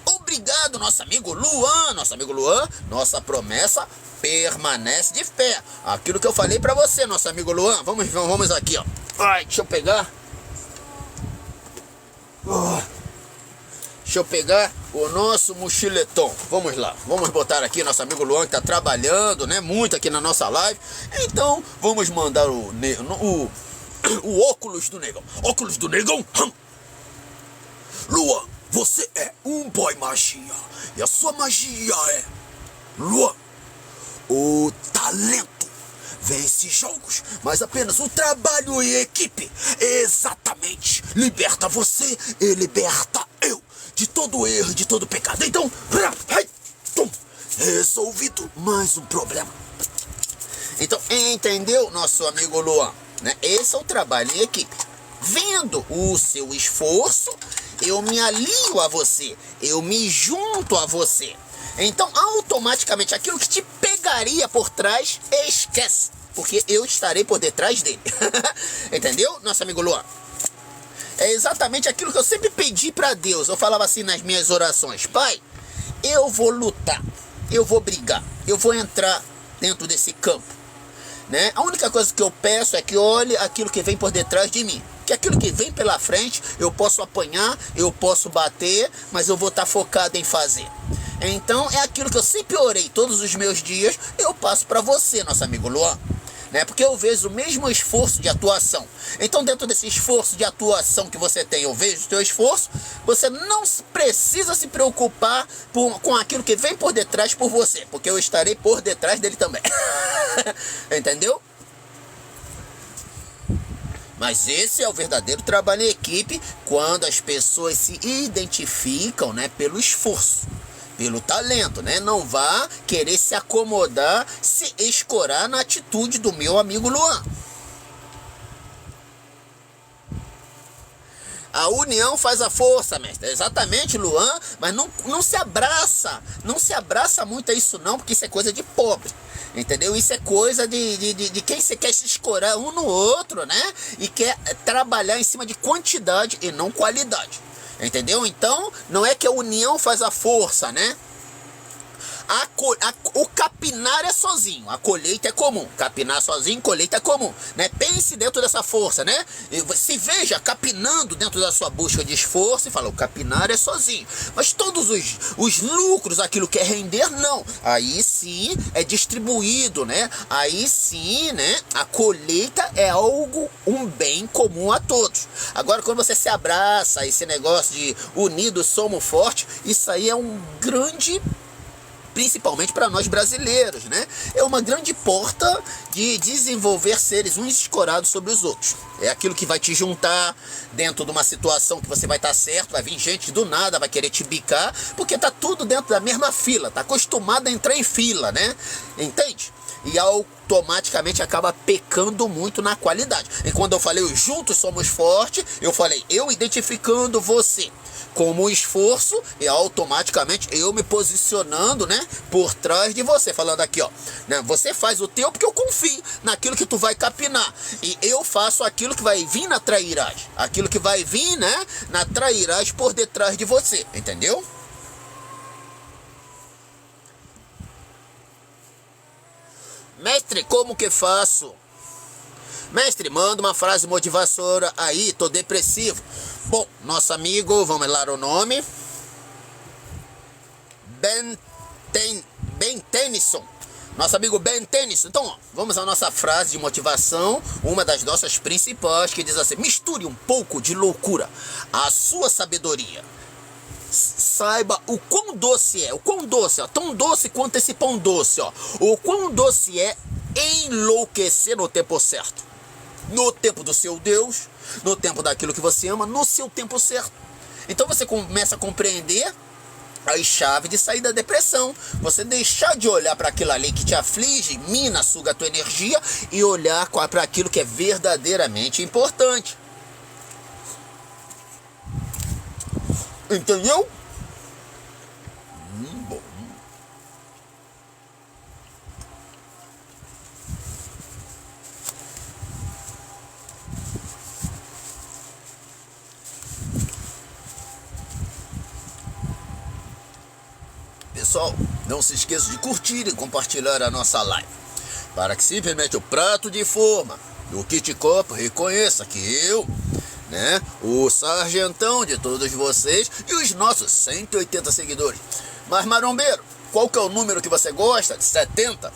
Obrigado, nosso amigo Luan. Nossa promessa permanece de pé. Aquilo que eu falei pra você, nosso amigo Luan. Vamos aqui, ó. Ai, deixa eu pegar. Deixa eu pegar o nosso mochiletom. Vamos lá. Vamos botar aqui nosso amigo Luan, que tá trabalhando, né? Muito aqui na nossa live. Então, vamos mandar o óculos do negão. Óculos do negão. Luan, você é um boy magia. E a sua magia é... Luan, o talento vence jogos, mas apenas o trabalho em equipe. Exatamente. Liberta você e liberta eu de todo erro, de todo pecado. Então, resolvido mais um problema. Então, entendeu, nosso amigo Luan? Né? Esse é o trabalho em equipe. Vendo o seu esforço, eu me alio a você, eu me junto a você. Então, automaticamente, aquilo que te pegaria por trás, esquece, porque eu estarei por detrás dele. Entendeu, nosso amigo Luan? É exatamente aquilo que eu sempre pedi para Deus. Eu falava assim nas minhas orações: Pai, eu vou lutar, eu vou brigar, eu vou entrar dentro desse campo, né? A única coisa que eu peço é que olhe aquilo que vem por detrás de mim. Que aquilo que vem pela frente, eu posso apanhar, eu posso bater, mas eu vou estar focado em fazer. Então, é aquilo que eu sempre orei todos os meus dias, eu passo para você, nosso amigo Luan. Né? Porque eu vejo o mesmo esforço de atuação. Então, dentro desse esforço de atuação que você tem, eu vejo o seu esforço, você não precisa se preocupar com aquilo que vem por detrás por você, porque eu estarei por detrás dele também. Entendeu? Mas esse é o verdadeiro trabalho em equipe, quando as pessoas se identificam, né, pelo esforço, pelo talento, né? Não vá querer se acomodar, se escorar na atitude do meu amigo Luan. A união faz a força, mestre. Exatamente, Luan, mas não se abraça. Não se abraça muito a isso não, porque isso é coisa de pobre. Entendeu? Isso é coisa de quem você quer se escorar um no outro, né? E quer trabalhar em cima de quantidade e não qualidade. Entendeu? Então, não é que a união faz a força, né? O capinar é sozinho, a colheita é comum. Capinar sozinho, colheita é comum, né? Pense dentro dessa força, né? Se veja capinando dentro da sua busca de esforço e fala, o capinar é sozinho. Mas todos os lucros, aquilo que é render, não. Aí sim é distribuído, né? Aí sim, né? A colheita é algo, um bem comum a todos. Agora, quando você se abraça, esse negócio de unidos somos fortes, isso aí é um grande... principalmente para nós brasileiros, né? É uma grande porta de desenvolver seres uns escorados sobre os outros. É aquilo que vai te juntar dentro de uma situação que você vai estar certo, vai vir gente do nada, vai querer te bicar, porque tá tudo dentro da mesma fila, tá acostumado a entrar em fila, né? Entende? E automaticamente acaba pecando muito na qualidade. E quando eu falei os juntos somos fortes, eu falei eu identificando você como esforço e automaticamente eu me posicionando, né, por trás de você, falando aqui, ó, né, você faz o teu porque eu confio naquilo que tu vai capinar e eu faço aquilo que vai vir na trairagem, aquilo que vai vir, né, na trairagem por detrás de você, entendeu? Mestre, como que faço? Mestre, manda uma frase motivadora aí, tô depressivo. Bom, nosso amigo, vamos lá o nome. Ben Tennyson. Nosso amigo Ben Tennyson. Então, ó, vamos à nossa frase de motivação, uma das nossas principais, que diz assim: misture um pouco de loucura à sua sabedoria. Saiba o quão doce é, ó, tão doce quanto esse pão doce, ó. O quão doce é enlouquecer no tempo certo. No tempo do seu Deus, no tempo daquilo que você ama, no seu tempo certo. Então você começa a compreender as chaves de sair da depressão. Você deixar de olhar para aquilo ali que te aflige, mina, suga a tua energia, e olhar para aquilo que é verdadeiramente importante. Entendeu? Bom. Pessoal, não se esqueça de curtir e compartilhar a nossa live, para que simplesmente o prato de forma do Kit Copo reconheça que eu, né, o sargentão de todos vocês e os nossos 180 seguidores. Mas, marombeiro, qual que é o número que você gosta? De 70?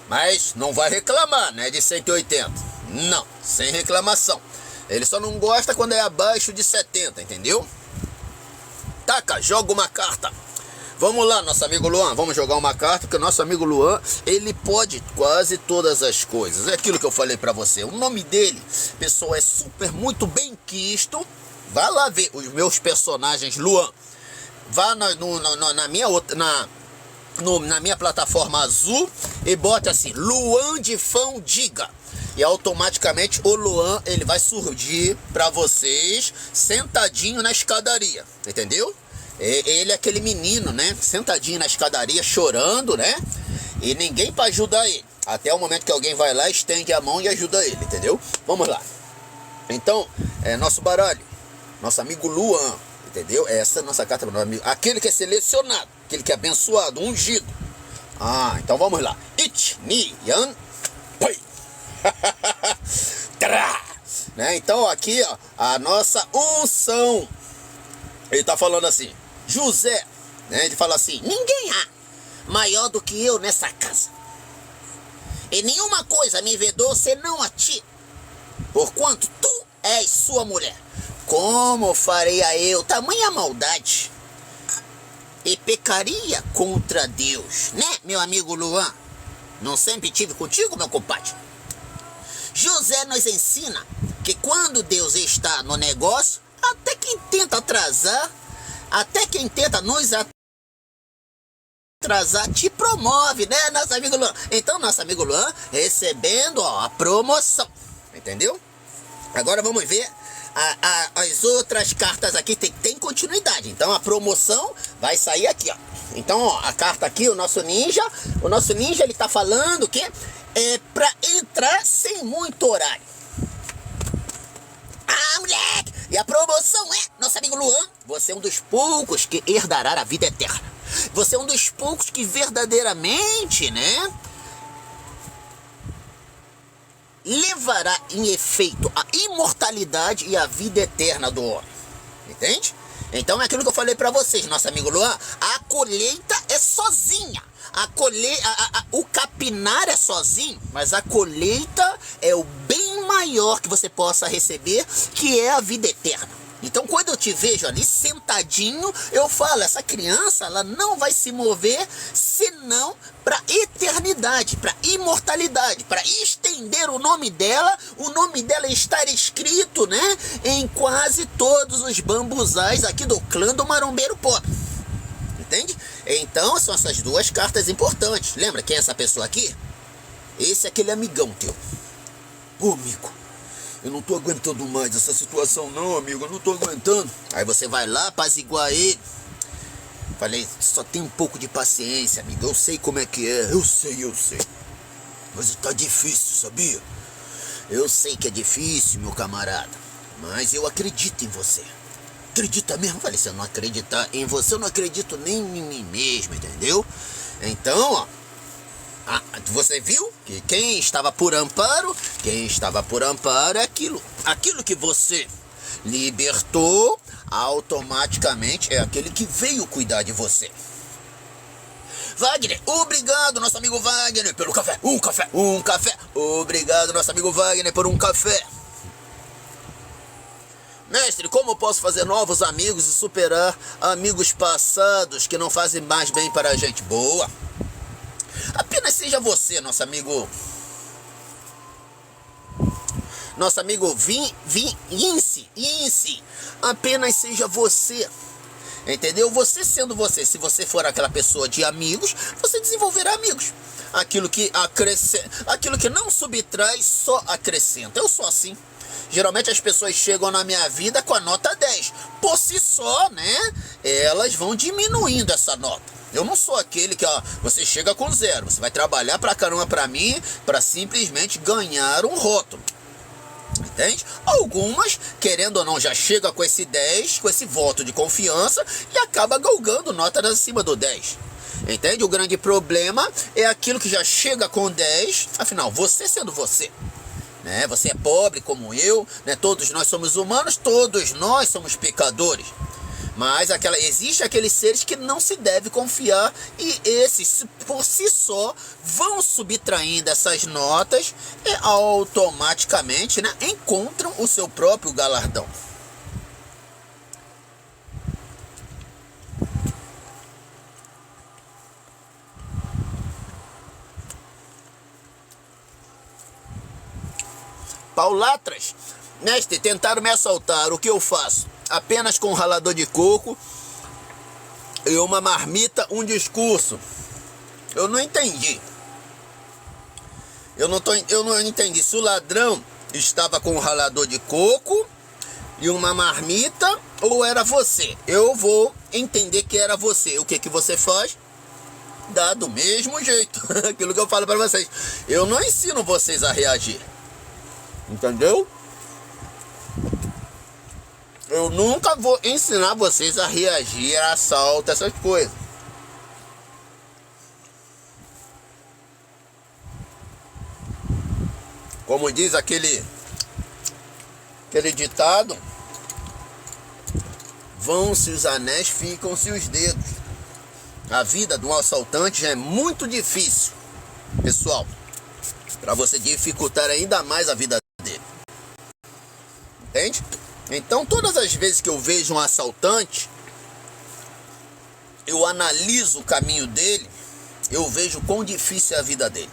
Mas não vai reclamar, né, de 180. Não, sem reclamação. Ele só não gosta quando é abaixo de 70, entendeu? Taca, joga uma carta. Vamos lá, nosso amigo Luan, vamos jogar uma carta, porque o nosso amigo Luan, ele pode quase todas as coisas. É aquilo que eu falei pra você. O nome dele, pessoal, é super, muito bem quisto. Vai lá ver os meus personagens, Luan. Vá na minha plataforma azul e bote assim, Luan de Fão Diga. E automaticamente o Luan, ele vai surgir pra vocês sentadinho na escadaria, entendeu? Ele é aquele menino, né, sentadinho na escadaria, chorando, né, e ninguém para ajudar ele, até o momento que alguém vai lá, estende a mão e ajuda ele, entendeu? Vamos lá. Então, nosso baralho, nosso amigo Luan, entendeu? Essa é a nossa carta para o amigo, aquele que é selecionado, aquele que é abençoado, ungido. Então vamos lá. It, ni, yan, pai. Né? Então aqui, ó, a nossa unção. Ele tá falando assim, José, né? Ele fala assim: ninguém há maior do que eu nessa casa, e nenhuma coisa me vedou senão a ti, porquanto tu és sua mulher. Como farei a eu tamanha maldade e pecaria contra Deus, né, meu amigo Luan? Não sempre tive contigo, meu compadre? José nos ensina que quando Deus está no negócio, até quem tenta atrasar, até quem tenta nos atrasar, te promove, né, nosso amigo Luan? Então, nosso amigo Luan recebendo, ó, a promoção, entendeu? Agora vamos ver as outras cartas aqui, tem continuidade. Então a promoção vai sair aqui, ó. Então, ó, a carta aqui, o nosso ninja ele tá falando que é pra entrar sem muito horário. Moleque! E a promoção é, nosso amigo Luan, você é um dos poucos que herdará a vida eterna. Você é um dos poucos que verdadeiramente, né, levará em efeito a imortalidade e a vida eterna do homem. Entende? Então é aquilo que eu falei pra vocês, nosso amigo Luan. A colheita é sozinha. O capinar é sozinho, mas a colheita é o bem maior que você possa receber, que é a vida eterna. Então quando eu te vejo ali sentadinho, eu falo, essa criança, ela não vai se mover senão para eternidade, para imortalidade, para estender o nome dela estar escrito, né, em quase todos os bambuzais aqui do clã do Marombeiro Pop. Entende? Então são essas duas cartas importantes. Lembra quem é essa pessoa aqui? Esse é aquele amigão teu. Ô, amigo, eu não tô aguentando mais essa situação não, amigo, eu não tô aguentando. Aí você vai lá apaziguar ele. Falei, só tem um pouco de paciência, amigo, eu sei como é que é, eu sei. Mas tá difícil, sabia? Eu sei que é difícil, meu camarada, mas eu acredito em você. Acredita mesmo? Falei, se eu não acreditar em você, eu não acredito nem em mim mesmo, entendeu? Então, ó, Você viu que quem estava por amparo é aquilo que você libertou, automaticamente é aquele que veio cuidar de você. Wagner, obrigado, nosso amigo Wagner, pelo café. Um café. Obrigado, nosso amigo Wagner, por um café. Mestre, como eu posso fazer novos amigos e superar amigos passados que não fazem mais bem para a gente? Boa. Apenas seja você, nosso amigo Vinci. Apenas seja você. Entendeu? Você sendo você, se você for aquela pessoa de amigos, você desenvolverá amigos. Aquilo que não subtrai, só acrescenta. Eu sou assim. Geralmente as pessoas chegam na minha vida com a nota 10. Por si só, né? Elas vão diminuindo essa nota. Eu não sou aquele que, você chega com 0. Você vai trabalhar pra caramba pra mim, pra simplesmente ganhar um rótulo. Entende? Algumas, querendo ou não, já chega com esse 10, com esse voto de confiança e acaba galgando notas acima do 10. Entende? O grande problema é aquilo que já chega com 10, afinal, você sendo você. Né? Você é pobre como eu, né? Todos nós somos humanos, todos nós somos pecadores. Mas existe aqueles seres que não se deve confiar e esses, por si só, vão subtraindo essas notas e automaticamente, né, encontram o seu próprio galardão. Paulatras, mestre, tentaram me assaltar, o que eu faço? Apenas com um ralador de coco e uma marmita, um discurso. Eu não entendi. Eu não entendi se o ladrão estava com um ralador de coco e uma marmita ou era você. Eu vou entender que era você. O que você faz? Dá do mesmo jeito. Aquilo que eu falo para vocês. Eu não ensino vocês a reagir. Entendeu? Eu nunca vou ensinar vocês a reagir a assalto, essas coisas. Como diz aquele ditado, vão-se os anéis, ficam-se os dedos. A vida de um assaltante já é muito difícil, pessoal, para você dificultar ainda mais a vida dele. Entende? Então, todas as vezes que eu vejo um assaltante, eu analiso o caminho dele, eu vejo quão difícil é a vida dele.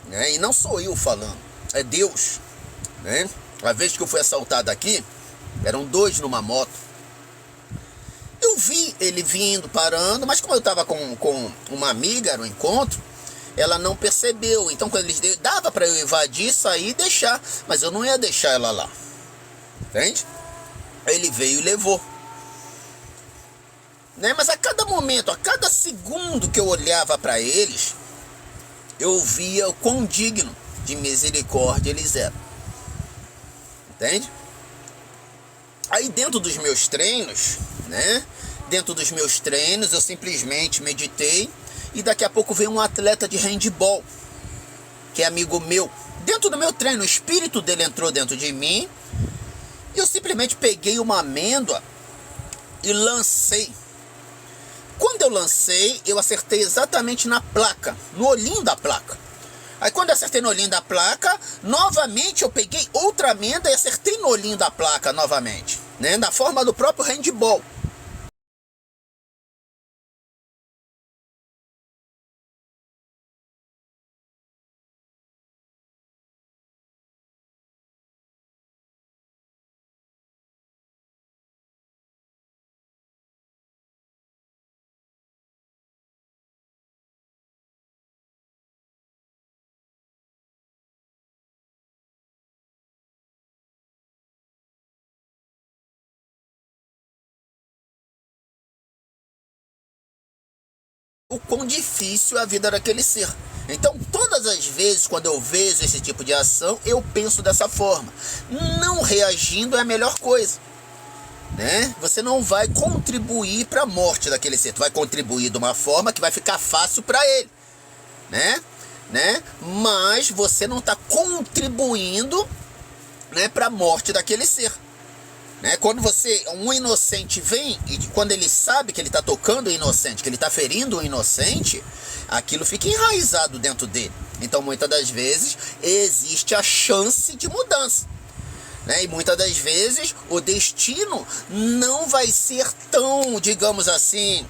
Né? E não sou eu falando, é Deus. Né? A vez que eu fui assaltado aqui, eram 2 numa moto. Eu vi ele vindo, parando, mas como eu estava com uma amiga, era um encontro, ela não percebeu. Então, quando eles dava para eu invadir, sair e deixar, mas eu não ia deixar ela lá. Entende? Ele veio e levou. Né? Mas a cada momento, a cada segundo que eu olhava para eles, eu via o quão digno de misericórdia eles eram. Entende? Aí dentro dos meus treinos, né? Dentro dos meus treinos, eu simplesmente meditei e daqui a pouco veio um atleta de handball, que é amigo meu. Dentro do meu treino, o espírito dele entrou dentro de mim. E eu simplesmente peguei uma amêndoa e lancei. Quando eu lancei, eu acertei exatamente na placa, no olhinho da placa. Aí quando eu acertei no olhinho da placa, novamente eu peguei outra amêndoa e acertei no olhinho da placa novamente. Né? Na forma do próprio handball. O quão difícil é a vida daquele ser. Então, todas as vezes quando eu vejo esse tipo de ação, eu penso dessa forma. Não reagindo é a melhor coisa. Né? Você não vai contribuir para a morte daquele ser. Tu vai contribuir de uma forma que vai ficar fácil para ele. né? Mas você não está contribuindo, né, para a morte daquele ser. Né? Quando um inocente vem, e quando ele sabe que ele está tocando o inocente, que ele está ferindo o inocente, aquilo fica enraizado dentro dele. Então muitas das vezes existe a chance de mudança, né? E muitas das vezes o destino não vai ser tão, digamos assim,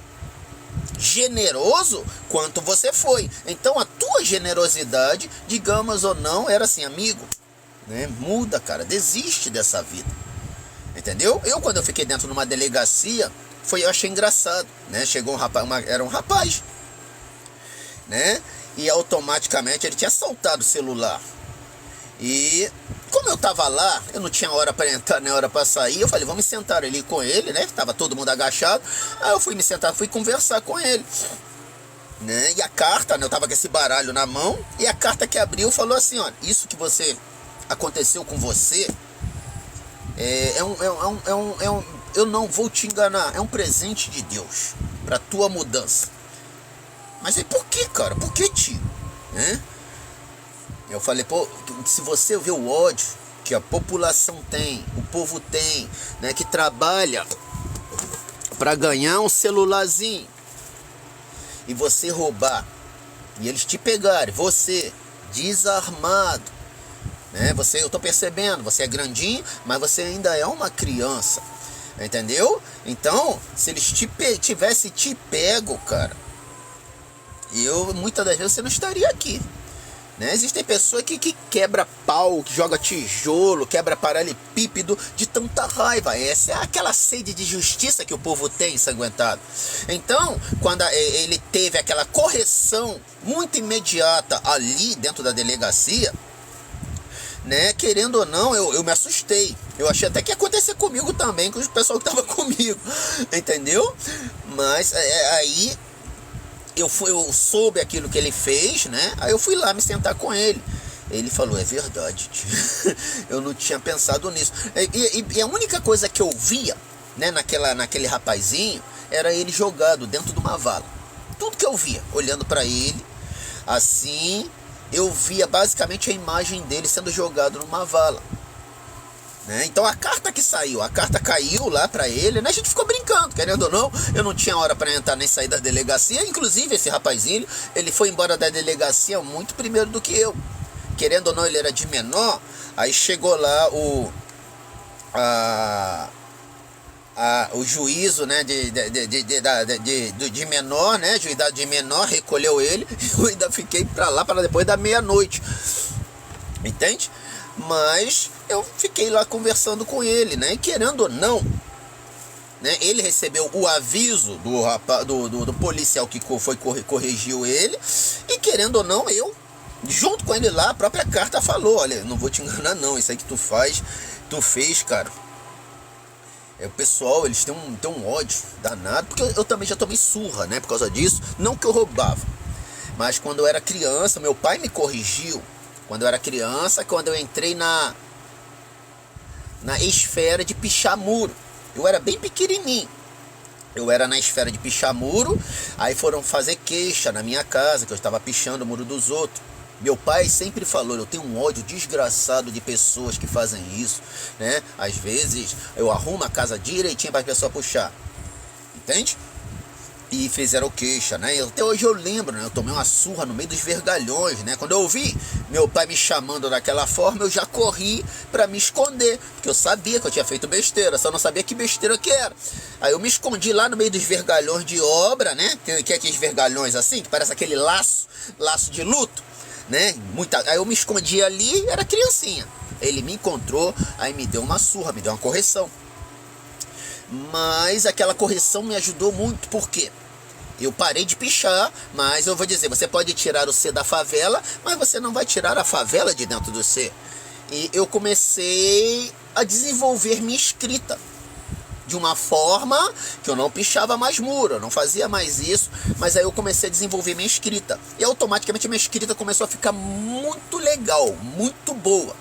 generoso quanto você foi. Então a tua generosidade, digamos ou não, era assim: amigo, né, muda, cara, desiste dessa vida. Entendeu? Quando eu fiquei dentro de uma delegacia, eu achei engraçado, né? Chegou um rapaz, era um rapaz, né? E automaticamente ele tinha soltado o celular. E como eu tava lá, eu não tinha hora para entrar nem hora para sair, eu falei, vamos sentar ali com ele, né? Tava todo mundo agachado. Aí eu fui me sentar, fui conversar com ele, né? E a carta, né? Eu tava com esse baralho na mão, e a carta que abriu falou assim: ó, isso que aconteceu com você, eu não vou te enganar, é um presente de Deus para tua mudança. Mas aí por que, cara? Por que, tio? Né? Eu falei, pô, se você vê o ódio que a população tem, o povo tem, né, que trabalha para ganhar um celularzinho, e você roubar, e eles te pegarem, você desarmado, né? Eu tô percebendo, você é grandinho, mas você ainda é uma criança, entendeu? Então, se eles tivessem te pego, cara, muitas das vezes você não estaria aqui, né? Existem pessoas que quebra pau, que joga tijolo, quebra paralelepípedo de tanta raiva. Essa é aquela sede de justiça que o povo tem ensanguentado. Então, quando ele teve aquela correção muito imediata ali dentro da delegacia, né, querendo ou não, eu me assustei. Eu achei até que ia acontecer comigo também, com o pessoal que tava comigo, entendeu? Mas aí eu soube aquilo que ele fez, né? Aí eu fui lá me sentar com ele. Ele falou, é verdade, tio. Eu não tinha pensado nisso. E a única coisa que eu via, né, naquele rapazinho, era ele jogado dentro de uma vala. Tudo que eu via, olhando para ele, assim, eu via basicamente a imagem dele sendo jogado numa vala, né? Então a carta caiu lá pra ele, né? A gente ficou brincando, querendo ou não. Eu não tinha hora pra entrar nem sair da delegacia. Inclusive esse rapazinho, ele foi embora da delegacia muito primeiro do que eu. Querendo ou não, ele era de menor. Aí chegou lá o juízo, né, de menor, né, juizado de menor, recolheu ele. Eu ainda fiquei pra lá para depois da meia-noite, entende? Mas eu fiquei lá conversando com ele, né, e querendo ou não, né, ele recebeu o aviso do policial que corrigiu ele, e querendo ou não, eu junto com ele lá, a própria carta falou, olha, não vou te enganar não, isso aí que tu fez, cara. O pessoal, eles têm um ódio danado, porque eu também já tomei surra, né, por causa disso. Não que eu roubava, mas quando eu era criança, meu pai me corrigiu. Quando eu era criança, quando eu entrei na esfera de pichar muro. Eu era bem pequenininho. Eu era na esfera de pichar muro, aí foram fazer queixa na minha casa, que eu estava pichando o muro dos outros. Meu pai sempre falou, eu tenho um ódio desgraçado de pessoas que fazem isso, né? Às vezes eu arrumo a casa direitinho para a pessoa puxar, entende? E fizeram queixa, né? Até hoje eu lembro, né? Eu tomei uma surra no meio dos vergalhões, né? Quando eu ouvi meu pai me chamando daquela forma, eu já corri para me esconder, porque eu sabia que eu tinha feito besteira, só não sabia que besteira que era. Aí eu me escondi lá no meio dos vergalhões de obra, né? Que é aqueles vergalhões assim, que parece aquele laço de luto, né? Aí eu me escondi ali, era criancinha. Ele me encontrou, aí me deu uma surra, me deu uma correção. Mas aquela correção me ajudou muito, por quê? Eu parei de pichar, mas eu vou dizer, você pode tirar o C da favela, mas você não vai tirar a favela de dentro do C. E eu comecei a desenvolver minha escrita de uma forma que eu não pichava mais muro, eu não fazia mais isso, mas aí eu comecei a desenvolver minha escrita. E automaticamente minha escrita começou a ficar muito legal, muito boa.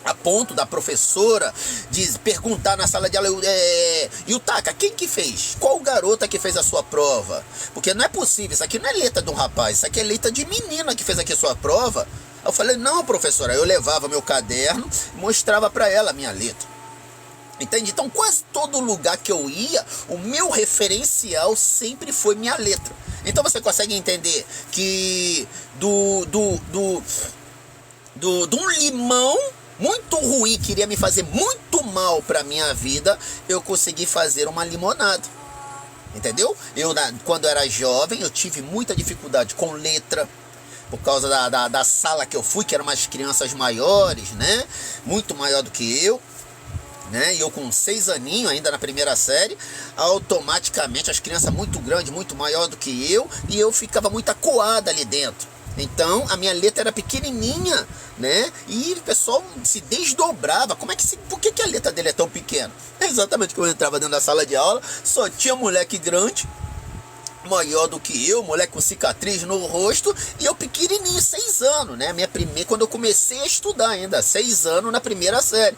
A ponto da professora de perguntar na sala de aula, Yutaka, quem que fez? Qual garota que fez a sua prova? Porque não é possível, isso aqui não é letra de um rapaz, isso aqui é letra de menina que fez aqui a sua prova. Eu falei, não, professora. Eu levava meu caderno e mostrava para ela a minha letra. Entende? Então quase todo lugar que eu ia, o meu referencial sempre foi minha letra. Então você consegue entender que de um limão muito ruim, que iria me fazer muito mal para minha vida, eu consegui fazer uma limonada. Entendeu? Quando eu era jovem, eu tive muita dificuldade com letra, por causa da sala que eu fui, que eram umas crianças maiores, né? Muito maior do que eu, né? E eu com 6 aninhos, ainda na primeira série, automaticamente as crianças muito grandes, muito maior do que eu, e eu ficava muito acuado ali dentro. Então a minha letra era pequenininha, né? E o pessoal se desdobrava. Por que a letra dele é tão pequena? Exatamente, quando eu entrava dentro da sala de aula, só tinha moleque grande, maior do que eu, moleque com cicatriz no rosto, e eu pequenininho, 6 anos, né? Quando eu comecei a estudar ainda, 6 anos na primeira série,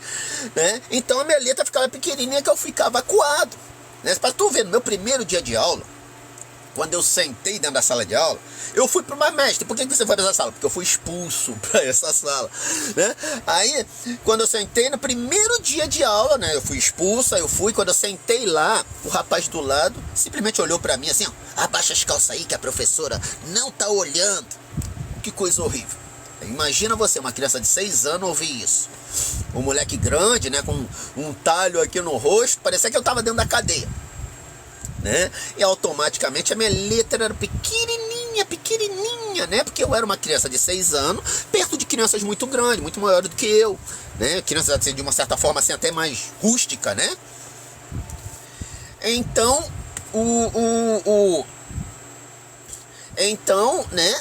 né? Então a minha letra ficava pequenininha, que eu ficava acuado, né? Para tu ver, no meu primeiro dia de aula, quando eu sentei dentro da sala de aula, eu fui para uma mestre. Por que você foi para essa sala? Porque eu fui expulso para essa sala, né? Aí, quando eu sentei no primeiro dia de aula, né? Eu fui expulso, quando eu sentei lá, o rapaz do lado simplesmente olhou para mim assim, ó, abaixa as calças aí que a professora não tá olhando. Que coisa horrível. Imagina você, uma criança de 6 anos, ouvir isso. Um moleque grande, né? Com um talho aqui no rosto, parecia que eu tava dentro da cadeia, né? E automaticamente a minha letra era pequenininha, né? Porque eu era uma criança de 6 anos, perto de crianças muito grandes, muito maiores do que eu, né? Crianças assim, de uma certa forma assim, até mais rústica, né? Então, né,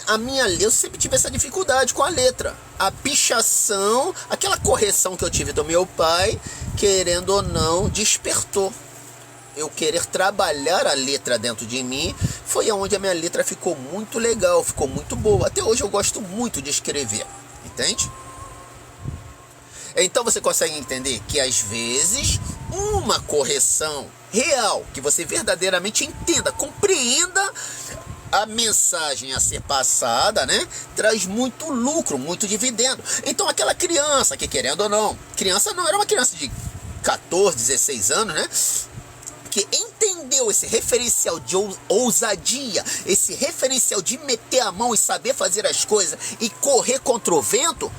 eu sempre tive essa dificuldade com a letra. A pichação, aquela correção que eu tive do meu pai, querendo ou não, despertou eu querer trabalhar a letra dentro de mim. Foi onde a minha letra ficou muito legal, ficou muito boa. Até hoje eu gosto muito de escrever, entende? Então você consegue entender que às vezes uma correção real, que você verdadeiramente entenda, compreenda a mensagem a ser passada, né, traz muito lucro, muito dividendo. Então aquela criança que, querendo ou não, criança não era uma criança de 14, 16 anos, né, que entendeu esse referencial de ousadia, esse referencial de meter a mão e saber fazer as coisas e correr contra o vento,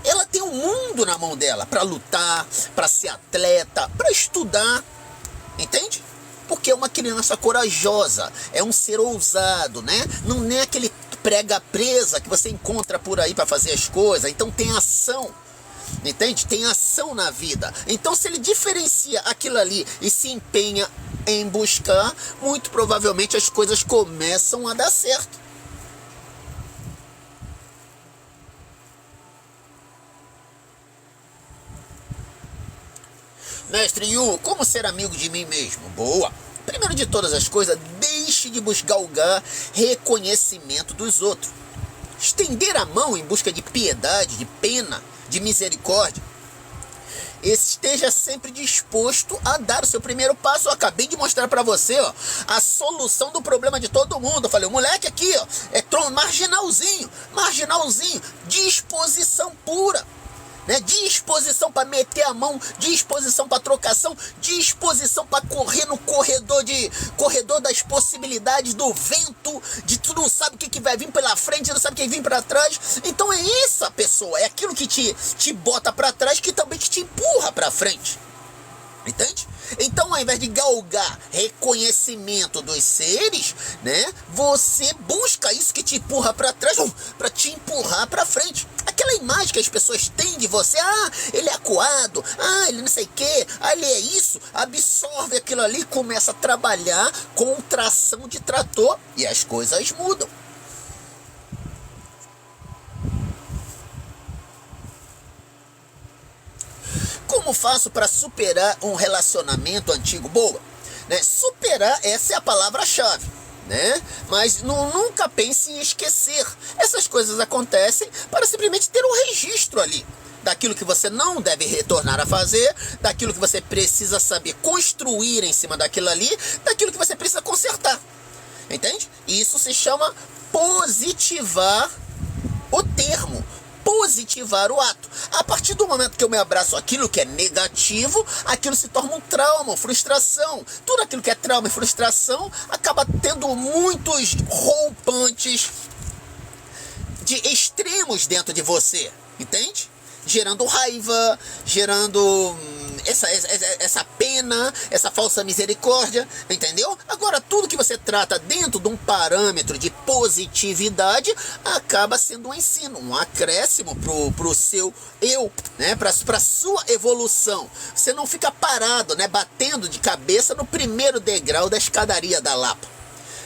ela tem um mundo na mão dela para lutar, para ser atleta, para estudar, entende? Porque é uma criança corajosa, é um ser ousado, né? Não é aquele prega presa que você encontra por aí para fazer as coisas. Então tem ação, entende? Tem ação na vida. Então se ele diferencia aquilo ali e se empenha em buscar, muito provavelmente as coisas começam a dar certo. Mestre Yu, como ser amigo de mim mesmo? Boa! Primeiro de todas as coisas, deixe de buscar reconhecimento dos outros. Estender a mão em busca de piedade, de pena, de misericórdia. Esteja sempre disposto a dar o seu primeiro passo. Eu acabei de mostrar para você, ó, a solução do problema de todo mundo. Eu falei, o moleque aqui, ó, é marginalzinho, disposição pura, né? Disposição para meter a mão, disposição para trocação, disposição para correr no corredor das possibilidades do vento, de tu não sabe o que vai vir pela frente, não sabe o que vai vir para trás. Então é essa pessoa, é aquilo que te bota para trás, que também te empurra para frente, entende? Então, ao invés de galgar reconhecimento dos seres, né, você busca isso que te empurra para trás, para te empurrar para frente. Aquela imagem que as pessoas têm de você, ele é acuado, ele não sei o que, ele é isso, absorve aquilo ali, começa a trabalhar com tração de trator e as coisas mudam. Como faço para superar um relacionamento antigo? Boa, né? Superar, essa é a palavra-chave, né? Mas nunca pense em esquecer. Essas coisas acontecem para simplesmente ter um registro ali, daquilo que você não deve retornar a fazer, daquilo que você precisa saber construir em cima daquilo ali, daquilo que você precisa consertar. Entende? Isso se chama positivar o termo, positivar o ato. A partir do momento que eu me abraço aquilo que é negativo, aquilo se torna um trauma, frustração. Tudo aquilo que é trauma e frustração acaba tendo muitos rompantes de extremos dentro de você, entende? Gerando raiva, gerando essa pena, essa falsa misericórdia, entendeu? Agora, tudo que você trata dentro de um parâmetro de positividade acaba sendo um ensino, um acréscimo pro seu eu, né? Pra sua evolução. Você não fica parado, né? Batendo de cabeça no primeiro degrau da escadaria da Lapa.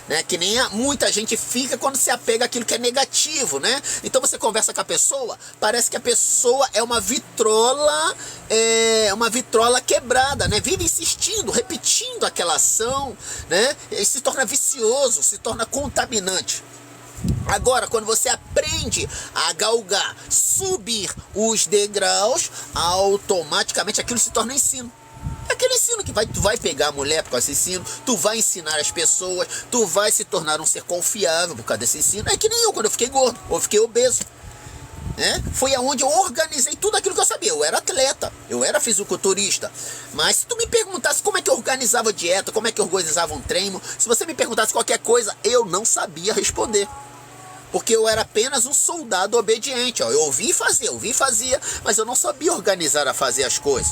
Né, que nem muita gente fica quando se apega àquilo que é negativo, né? Então você conversa com a pessoa, parece que a pessoa é uma vitrola quebrada, né? Vive insistindo, repetindo aquela ação, né? E se torna vicioso, se torna contaminante. Agora, quando você aprende a galgar, subir os degraus, automaticamente aquilo se torna ensino. É aquele ensino que tu vai pegar a mulher por causa desse ensino, tu vai ensinar as pessoas, tu vai se tornar um ser confiável por causa desse ensino. É que nem eu, quando eu fiquei gordo, ou fiquei obeso. Né? Foi aonde eu organizei tudo aquilo que eu sabia. Eu era atleta, eu era fisiculturista. Mas se tu me perguntasse como é que eu organizava a dieta, como é que eu organizava um treino, se você me perguntasse qualquer coisa, eu não sabia responder. Porque eu era apenas um soldado obediente. Ó. Eu ouvi e fazia, mas eu não sabia organizar a fazer as coisas.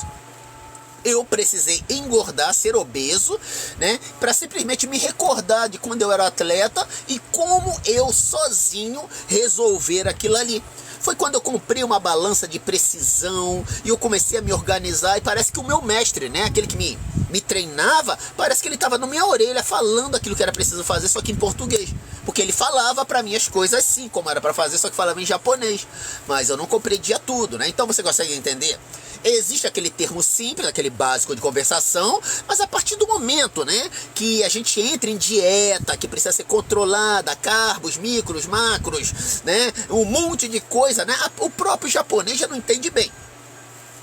Eu precisei engordar, ser obeso, né, para simplesmente me recordar de quando eu era atleta e como eu sozinho resolver aquilo ali. Foi quando eu comprei uma balança de precisão e eu comecei a me organizar e parece que o meu mestre, né, aquele que me treinava, parece que ele estava na minha orelha falando aquilo que era preciso fazer, só que em português. Porque ele falava para mim as coisas assim, como era para fazer, só que falava em japonês. Mas eu não compreendia tudo, né? Então você consegue entender? Existe aquele termo simples, aquele básico de conversação, mas a partir do momento, né, que a gente entra em dieta, que precisa ser controlada, carbos, micros, macros, né, um monte de coisa, né, o próprio japonês já não entende bem.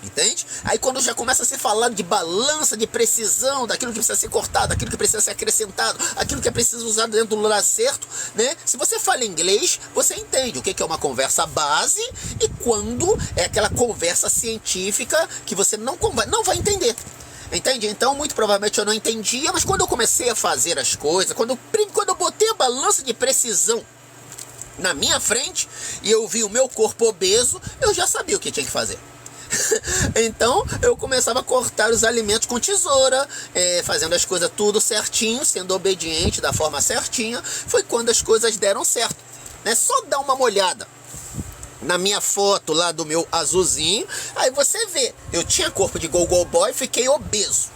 Entende? Aí quando já começa a se falar de balança, de precisão, daquilo que precisa ser cortado, daquilo que precisa ser acrescentado, aquilo que é preciso usar dentro do lugar certo, né? Se você fala inglês, você entende o que é uma conversa base e quando é aquela conversa científica que você não vai entender. Entende? Então, muito provavelmente eu não entendia, mas quando eu comecei a fazer as coisas, quando eu botei a balança de precisão na minha frente e eu vi o meu corpo obeso, eu já sabia o que tinha que fazer. Então eu começava a cortar os alimentos com tesoura, fazendo as coisas tudo certinho, sendo obediente da forma certinha. Foi quando as coisas deram certo, né? Só dar uma olhada na minha foto lá do meu azulzinho, aí você vê, eu tinha corpo de go-go boy, fiquei obeso,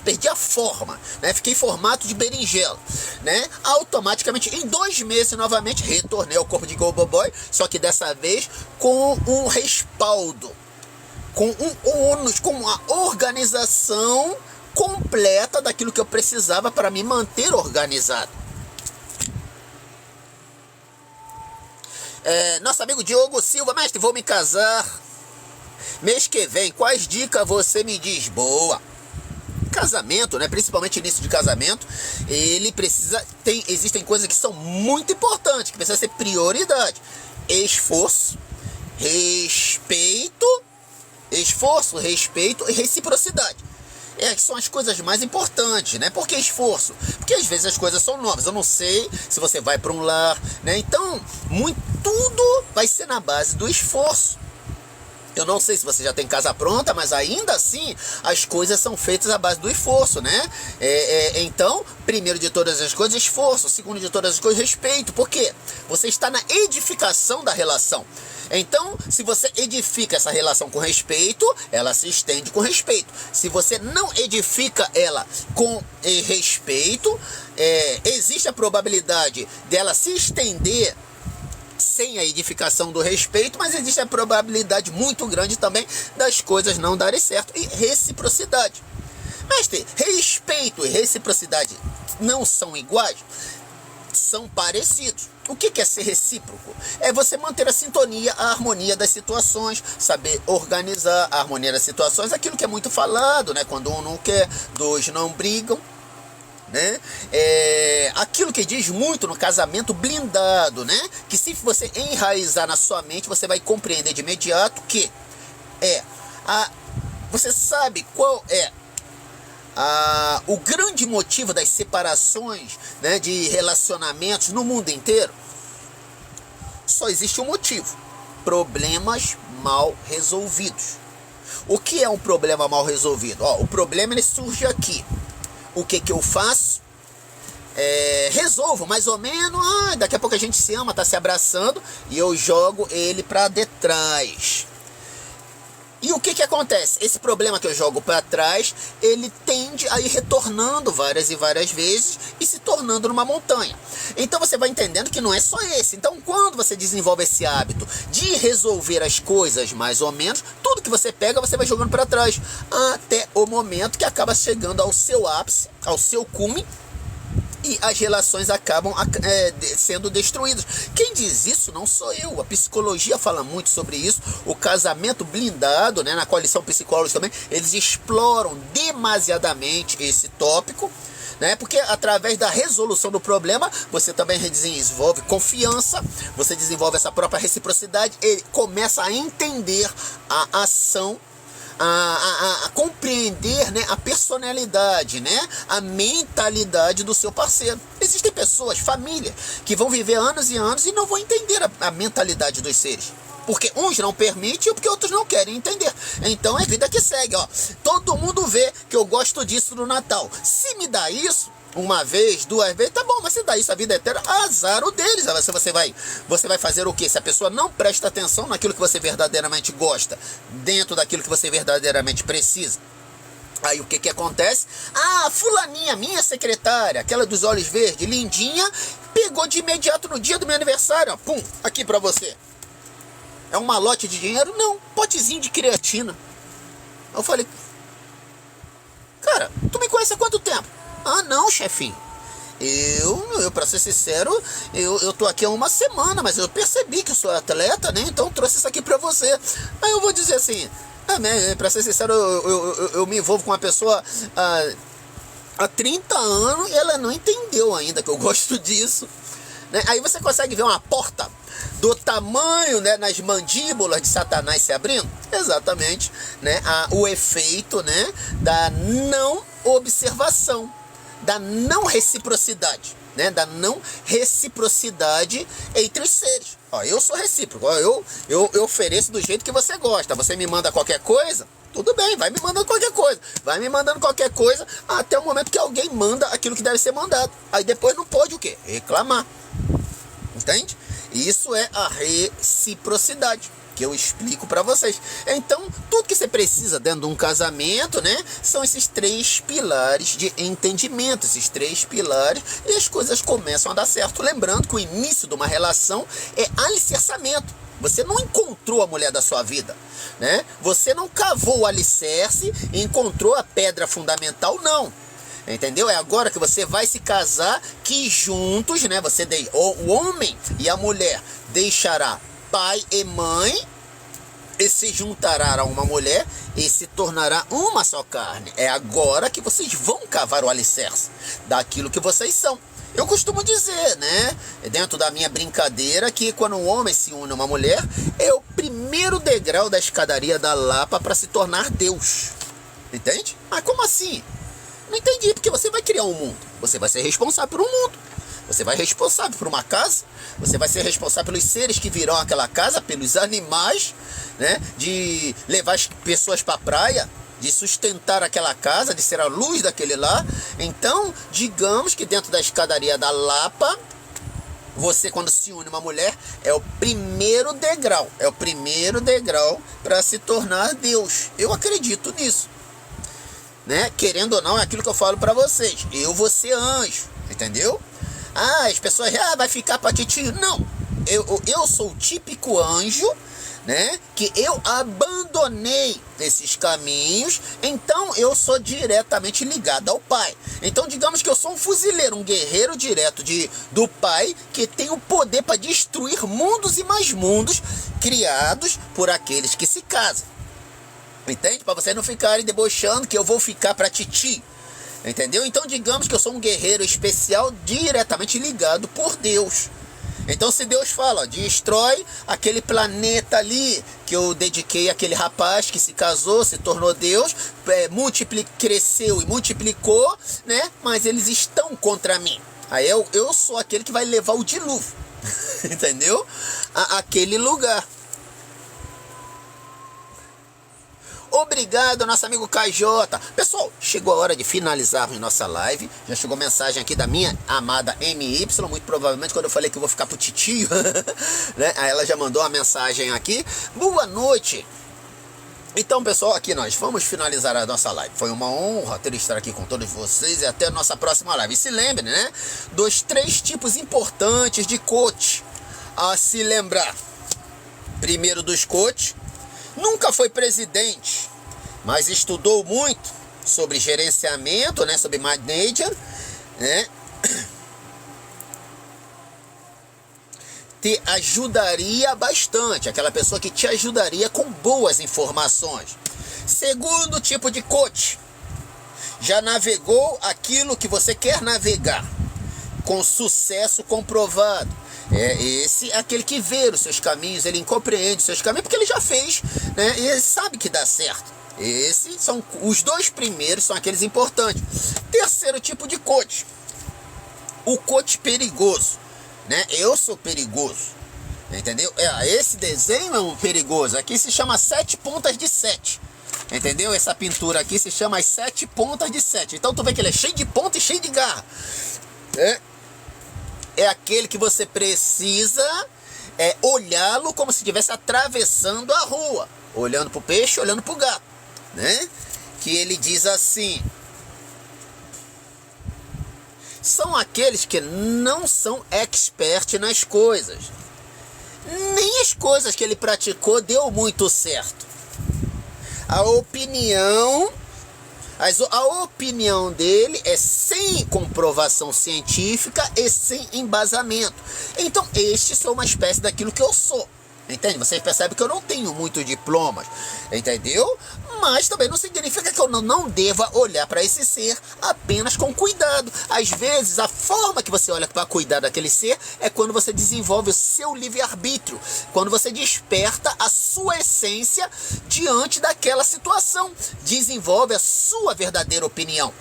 perdi a forma, né? Fiquei em formato de berinjela, né? Automaticamente, em 2 meses novamente, retornei ao corpo de go-go boy, só que dessa vez com um respaldo, com um ônus, com uma organização completa daquilo que eu precisava para me manter organizado. Nosso amigo Diogo Silva, mestre, vou me casar mês que vem, quais dicas você me diz? Boa. Casamento, né, principalmente início de casamento, existem coisas que são muito importantes, que precisam ser prioridade. Esforço, respeito e reciprocidade. São as coisas mais importantes, né? Por que esforço? Porque às vezes as coisas são novas. Eu não sei se você vai para um lar, né? Então, tudo vai ser na base do esforço. Eu não sei se você já tem casa pronta, mas ainda assim as coisas são feitas à base do esforço, né? Então, primeiro de todas as coisas, esforço. Segundo de todas as coisas, respeito. Por quê? Você está na edificação da relação. Então, se você edifica essa relação com respeito, ela se estende com respeito. Se você não edifica ela com respeito, existe a probabilidade dela se estender sem a edificação do respeito, mas existe a probabilidade muito grande também das coisas não darem certo. E reciprocidade. Mestre, respeito e reciprocidade não são iguais? são parecidos. O que é ser recíproco? É você manter a sintonia, a harmonia das situações, saber organizar a harmonia das situações, aquilo que é muito falado, né? Quando um não quer, dois não brigam, né? Aquilo que diz muito no casamento blindado, né? Que se você enraizar na sua mente, você vai compreender de imediato que você sabe qual é o grande motivo das separações, né, de relacionamentos no mundo inteiro. Só existe um motivo: problemas mal resolvidos. O que é um problema mal resolvido? O problema ele surge aqui. O que eu faço? Resolvo mais ou menos. Daqui a pouco a gente se ama, tá se abraçando, e eu jogo ele para detrás. E o que acontece? Esse problema que eu jogo para trás, ele tende a ir retornando várias e várias vezes e se tornando numa montanha. Então você vai entendendo que não é só esse. Então quando você desenvolve esse hábito de resolver as coisas mais ou menos, tudo que você pega você vai jogando para trás, até o momento que acaba chegando ao seu ápice, ao seu cume, e as relações acabam sendo destruídas. Quem diz isso não sou eu. A psicologia fala muito sobre isso. O casamento blindado, né, na Coalição Psicólogos também, eles exploram demasiadamente esse tópico, né, porque através da resolução do problema, você também desenvolve confiança, você desenvolve essa própria reciprocidade, ele começa a entender a ação, a compreender, né, a personalidade, né, a mentalidade do seu parceiro. Existem pessoas, família, que vão viver anos e anos e não vão entender a mentalidade dos seres. Porque uns não permitem ou porque outros não querem entender. Então é vida que segue, Todo mundo vê que eu gosto disso no Natal. Se me dá isso uma vez, duas vezes, tá bom, mas se dá isso a vida inteira, azar o deles. Você vai fazer o quê? Se a pessoa não presta atenção naquilo que você verdadeiramente gosta, dentro daquilo que você verdadeiramente precisa. Aí o que acontece? Fulaninha, minha secretária, aquela dos olhos verdes, lindinha, pegou de imediato no dia do meu aniversário, pum, aqui pra você. É um malote de dinheiro? Não, potezinho de creatina. Eu falei, cara, tu me conhece há quanto tempo? Não, chefinho. Eu pra ser sincero, eu tô aqui há uma semana, mas eu percebi que eu sou atleta, né? Então eu trouxe isso aqui pra você. Aí eu vou dizer assim, pra ser sincero, eu me envolvo com uma pessoa há 30 anos e ela não entendeu ainda que eu gosto disso, né? Aí você consegue ver uma porta do tamanho, né, nas mandíbulas de Satanás se abrindo? Exatamente, né? O efeito, né, da não observação, da não reciprocidade, né? Da não reciprocidade entre os seres. Eu sou recíproco, eu ofereço do jeito que você gosta. Você me manda qualquer coisa, tudo bem, vai me mandando qualquer coisa. Vai me mandando qualquer coisa até o momento que alguém manda aquilo que deve ser mandado. Aí depois não pode o quê? Reclamar. Entende? Isso é a reciprocidade que eu explico para vocês. Então, tudo que você precisa dentro de um casamento, né, são esses 3 pilares de entendimento, esses 3 pilares, e as coisas começam a dar certo. Lembrando que o início de uma relação é alicerçamento. Você não encontrou a mulher da sua vida, né? Você não cavou o alicerce e encontrou a pedra fundamental, não. Entendeu? É agora que você vai se casar, que juntos, né, o homem e a mulher deixará pai e mãe e se juntará a uma mulher e se tornará uma só carne. É agora que vocês vão cavar o alicerce daquilo que vocês são. Eu costumo dizer, né, dentro da minha brincadeira, que quando um homem se une a uma mulher, é o primeiro degrau da escadaria da Lapa para se tornar Deus. Entende? Mas como assim? Não entendi, porque você vai criar um mundo. Você vai ser responsável por um mundo. Você vai ser responsável por uma casa. Você vai ser responsável pelos seres que virão àquela casa, pelos animais, né? De levar as pessoas para a praia, de sustentar aquela casa, de ser a luz daquele lar. Então, digamos que dentro da escadaria da Lapa, você, quando se une uma mulher, é o primeiro degrau. É o primeiro degrau para se tornar Deus. Eu acredito nisso. Né? Querendo ou não, é aquilo que eu falo para vocês. Eu vou ser anjo, entendeu? As pessoas, vai ficar pra titio. Não, eu sou o típico anjo, né? Que eu abandono abandonei esses caminhos, então eu sou diretamente ligado ao Pai. Então digamos que eu sou um fuzileiro, um guerreiro direto do Pai, que tem o poder para destruir mundos e mais mundos criados por aqueles que se casam. Entende? Para vocês não ficarem debochando que eu vou ficar para titi. Entendeu? Então digamos que eu sou um guerreiro especial diretamente ligado por Deus. Então se Deus fala, ó, destrói aquele planeta ali que eu dediquei àquele rapaz que se casou, se tornou Deus, cresceu e multiplicou, né? Mas eles estão contra mim. Aí eu sou aquele que vai levar o dilúvio, entendeu? Aquele lugar. Obrigado, nosso amigo KJ. Pessoal, chegou a hora de finalizarmos nossa live. Já chegou mensagem aqui da minha amada MY. Muito provavelmente quando eu falei que eu vou ficar pro titio, né? Aí ela já mandou uma mensagem aqui. Boa noite. Então, pessoal, aqui nós vamos finalizar a nossa live. Foi uma honra ter estar aqui com todos vocês e até a nossa próxima live. E se lembre, né? Dos 3 tipos importantes de coach a se lembrar. Primeiro dos coach. Nunca foi presidente, mas estudou muito sobre gerenciamento, né, sobre manager, né? Te ajudaria bastante, aquela pessoa que te ajudaria com boas informações. Segundo tipo de coach, já navegou aquilo que você quer navegar, com sucesso comprovado. Esse é aquele que vê os seus caminhos, ele compreende os seus caminhos, porque ele já fez, né? E ele sabe que dá certo. Esses são os 2 primeiros, são aqueles importantes. Terceiro tipo de coach, o coach perigoso, né? Eu sou perigoso, entendeu? Esse desenho é um perigoso. Aqui se chama 7 pontas de 7. Entendeu? Essa pintura aqui se chama as 7 pontas de 7. Então tu vê que ele é cheio de ponta e cheio de garra. É aquele que você precisa olhá-lo como se estivesse atravessando a rua, olhando para o peixe, olhando para o gato, né? Que ele diz assim: são aqueles que não são expert nas coisas, nem as coisas que ele praticou deu muito certo. A opinião dele é sem comprovação científica e sem embasamento. Então, estes são uma espécie daquilo que eu sou. Entende? Vocês percebem que eu não tenho muitos diplomas, entendeu? Mas também não significa que eu não deva olhar para esse ser apenas com cuidado. Às vezes, a forma que você olha para cuidar daquele ser é quando você desenvolve o seu livre-arbítrio, quando você desperta a sua essência diante daquela situação, desenvolve a sua verdadeira opinião.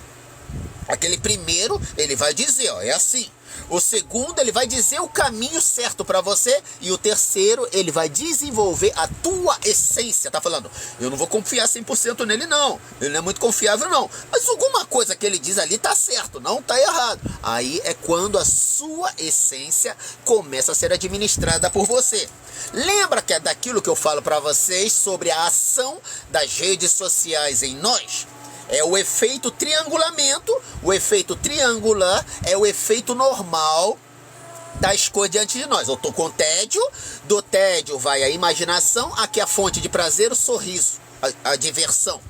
Aquele primeiro, ele vai dizer, ó, é assim. O segundo, ele vai dizer o caminho certo para você. E o terceiro, ele vai desenvolver a tua essência. Tá falando, eu não vou confiar 100% nele não. Ele não é muito confiável não. Mas alguma coisa que ele diz ali tá certo, não tá errado. Aí é quando a sua essência começa a ser administrada por você. Lembra que é daquilo que eu falo para vocês sobre a ação das redes sociais em nós? É o efeito triangulamento. O efeito triangular é o efeito normal das coisas diante de nós. Eu tô com tédio, do tédio vai a imaginação, aqui a fonte de prazer, o sorriso, a diversão.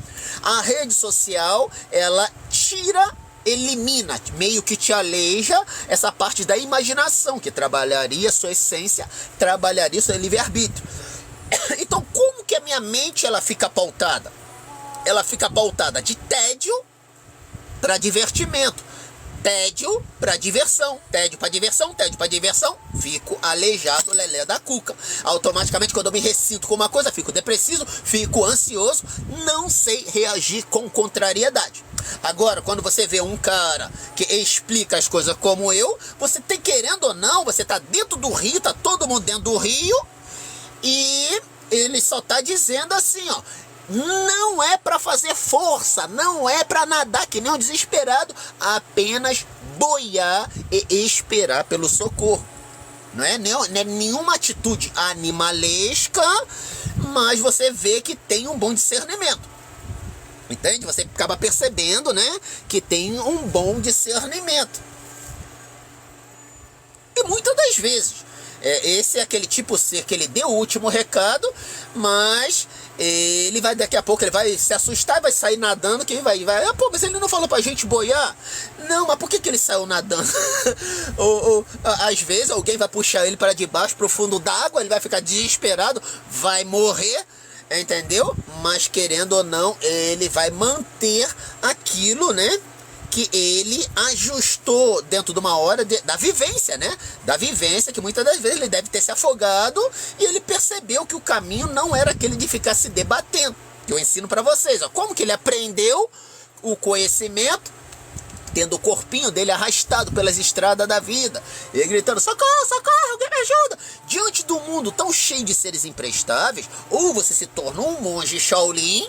A rede social, ela elimina, meio que te aleija essa parte da imaginação, que trabalharia sua essência, trabalharia seu livre-arbítrio. Então, como que a minha mente ela fica pautada? Ela fica pautada de tédio para divertimento, tédio para diversão, tédio para diversão, tédio para diversão, fico aleijado, lelé da cuca. Automaticamente, quando eu me ressinto com uma coisa, fico depressivo, fico ansioso, não sei reagir com contrariedade. Agora, quando você vê um cara que explica as coisas como eu, você tem, querendo ou não, você tá dentro do rio, tá todo mundo dentro do rio, e ele só tá dizendo assim, ó, não é para fazer força, não é para nadar que nem um desesperado, apenas boiar e esperar pelo socorro. Não é nenhuma atitude animalesca, mas você vê que tem um bom discernimento. Entende? Você acaba percebendo, né, que tem um bom discernimento. E muitas das vezes, esse é aquele tipo de ser que ele deu o último recado, mas ele vai, daqui a pouco, ele vai se assustar e vai sair nadando, pô, mas ele não falou pra gente boiar? Não, mas por que ele saiu nadando? ou às vezes alguém vai puxar ele para debaixo, pro fundo d'água, ele vai ficar desesperado, vai morrer, entendeu? Mas querendo ou não, ele vai manter aquilo, né, que ele ajustou dentro de uma hora da vivência, né? Da vivência, que muitas das vezes ele deve ter se afogado e ele percebeu que o caminho não era aquele de ficar se debatendo. Que eu ensino para vocês, ó, como que ele aprendeu o conhecimento, tendo o corpinho dele arrastado pelas estradas da vida, e gritando, socorro, socorro, alguém me ajuda. Diante do mundo tão cheio de seres imprestáveis, ou você se torna um monge Shaolin,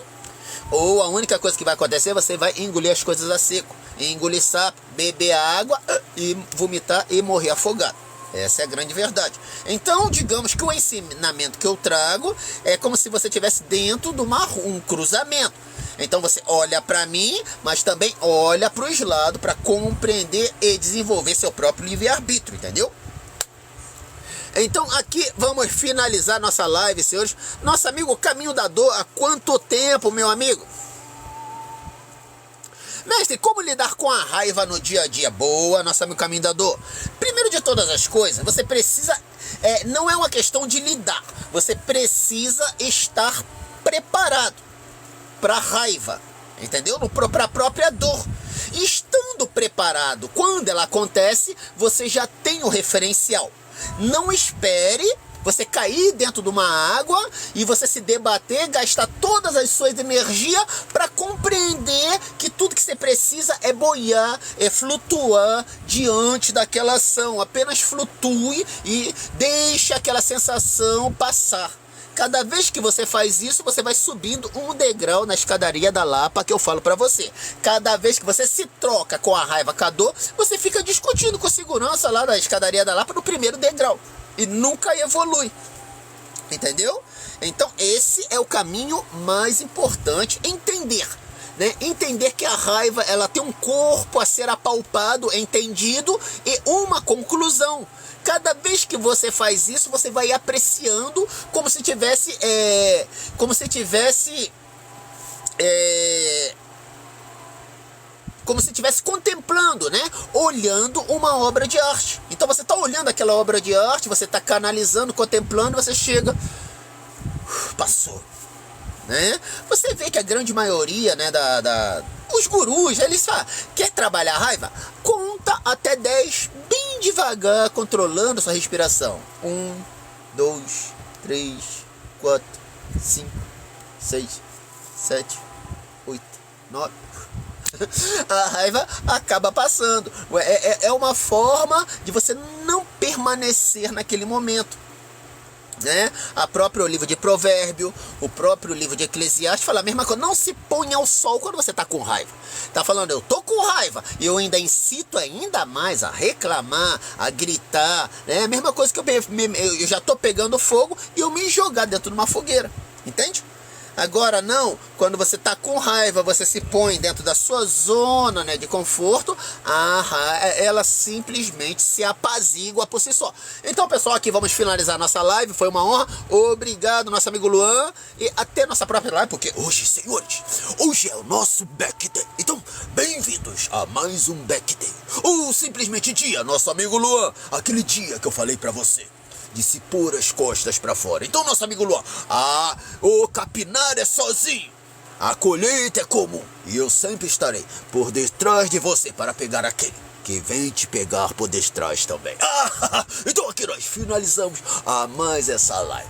ou a única coisa que vai acontecer, você vai engolir as coisas a seco, engolir sapo, beber água e vomitar e morrer afogado. Essa é a grande verdade. Então, digamos que o ensinamento que eu trago é como se você estivesse dentro de um cruzamento. Então você olha para mim, mas também olha para os lados para compreender e desenvolver seu próprio livre-arbítrio, entendeu? Então aqui vamos finalizar nossa live, senhores. Nosso amigo Caminho da Dor, há quanto tempo, meu amigo? Mestre, como lidar com a raiva no dia a dia? Boa, nosso amigo Caminho da Dor. Primeiro de todas as coisas, você precisa, não é uma questão de lidar, você precisa estar preparado para a raiva, entendeu? Para a própria dor. Estando preparado, quando ela acontece, você já tem o referencial. Não espere você cair dentro de uma água e você se debater, gastar todas as suas energias para compreender que tudo que você precisa é boiar, é flutuar diante daquela ação. Apenas flutue e deixe aquela sensação passar. Cada vez que você faz isso, você vai subindo um degrau na escadaria da Lapa que eu falo pra você. Cada vez que você se troca com a raiva, com a dor, você fica discutindo com segurança lá na escadaria da Lapa no primeiro degrau. E nunca evolui. Entendeu? Então esse é o caminho mais importante, entender. Né? Entender que a raiva ela tem um corpo a ser apalpado, entendido e uma conclusão. Cada vez que você faz isso, você vai apreciando como se tivesse, contemplando, né? Olhando uma obra de arte. Então você está olhando aquela obra de arte, você está canalizando, contemplando, você chega, passou. Né? Você vê que a grande maioria, né, os gurus, eles falam, quer trabalhar a raiva? Conta até 10 bem devagar, controlando a sua respiração. 1, 2, 3, 4, 5, 6, 7, 8, 9. A raiva acaba passando. É uma forma de você não permanecer naquele momento. Né? A próprio livro de Provérbio, o próprio livro de Eclesiastes fala a mesma coisa. Não se ponha ao sol quando você está com raiva. Tá falando, eu tô com raiva e eu ainda incito ainda mais a reclamar, a gritar, né? A mesma coisa que eu já tô pegando fogo e eu me jogar dentro de uma fogueira, entende? Agora não, quando você está com raiva, você se põe dentro da sua zona, né, de conforto, ela simplesmente se apazigua por si só. Então, pessoal, aqui vamos finalizar nossa live, foi uma honra, obrigado, nosso amigo Luan, e até nossa própria live, porque hoje, senhores, hoje é o nosso Back Day. Então, bem-vindos a mais um Back Day, ou simplesmente dia, nosso amigo Luan, aquele dia que eu falei pra você de se pôr as costas pra fora. Então, nosso amigo Luan, o capinar é sozinho, a colheita é comum, e eu sempre estarei por detrás de você para pegar aquele que vem te pegar por detrás também. Então aqui nós finalizamos a mais essa live.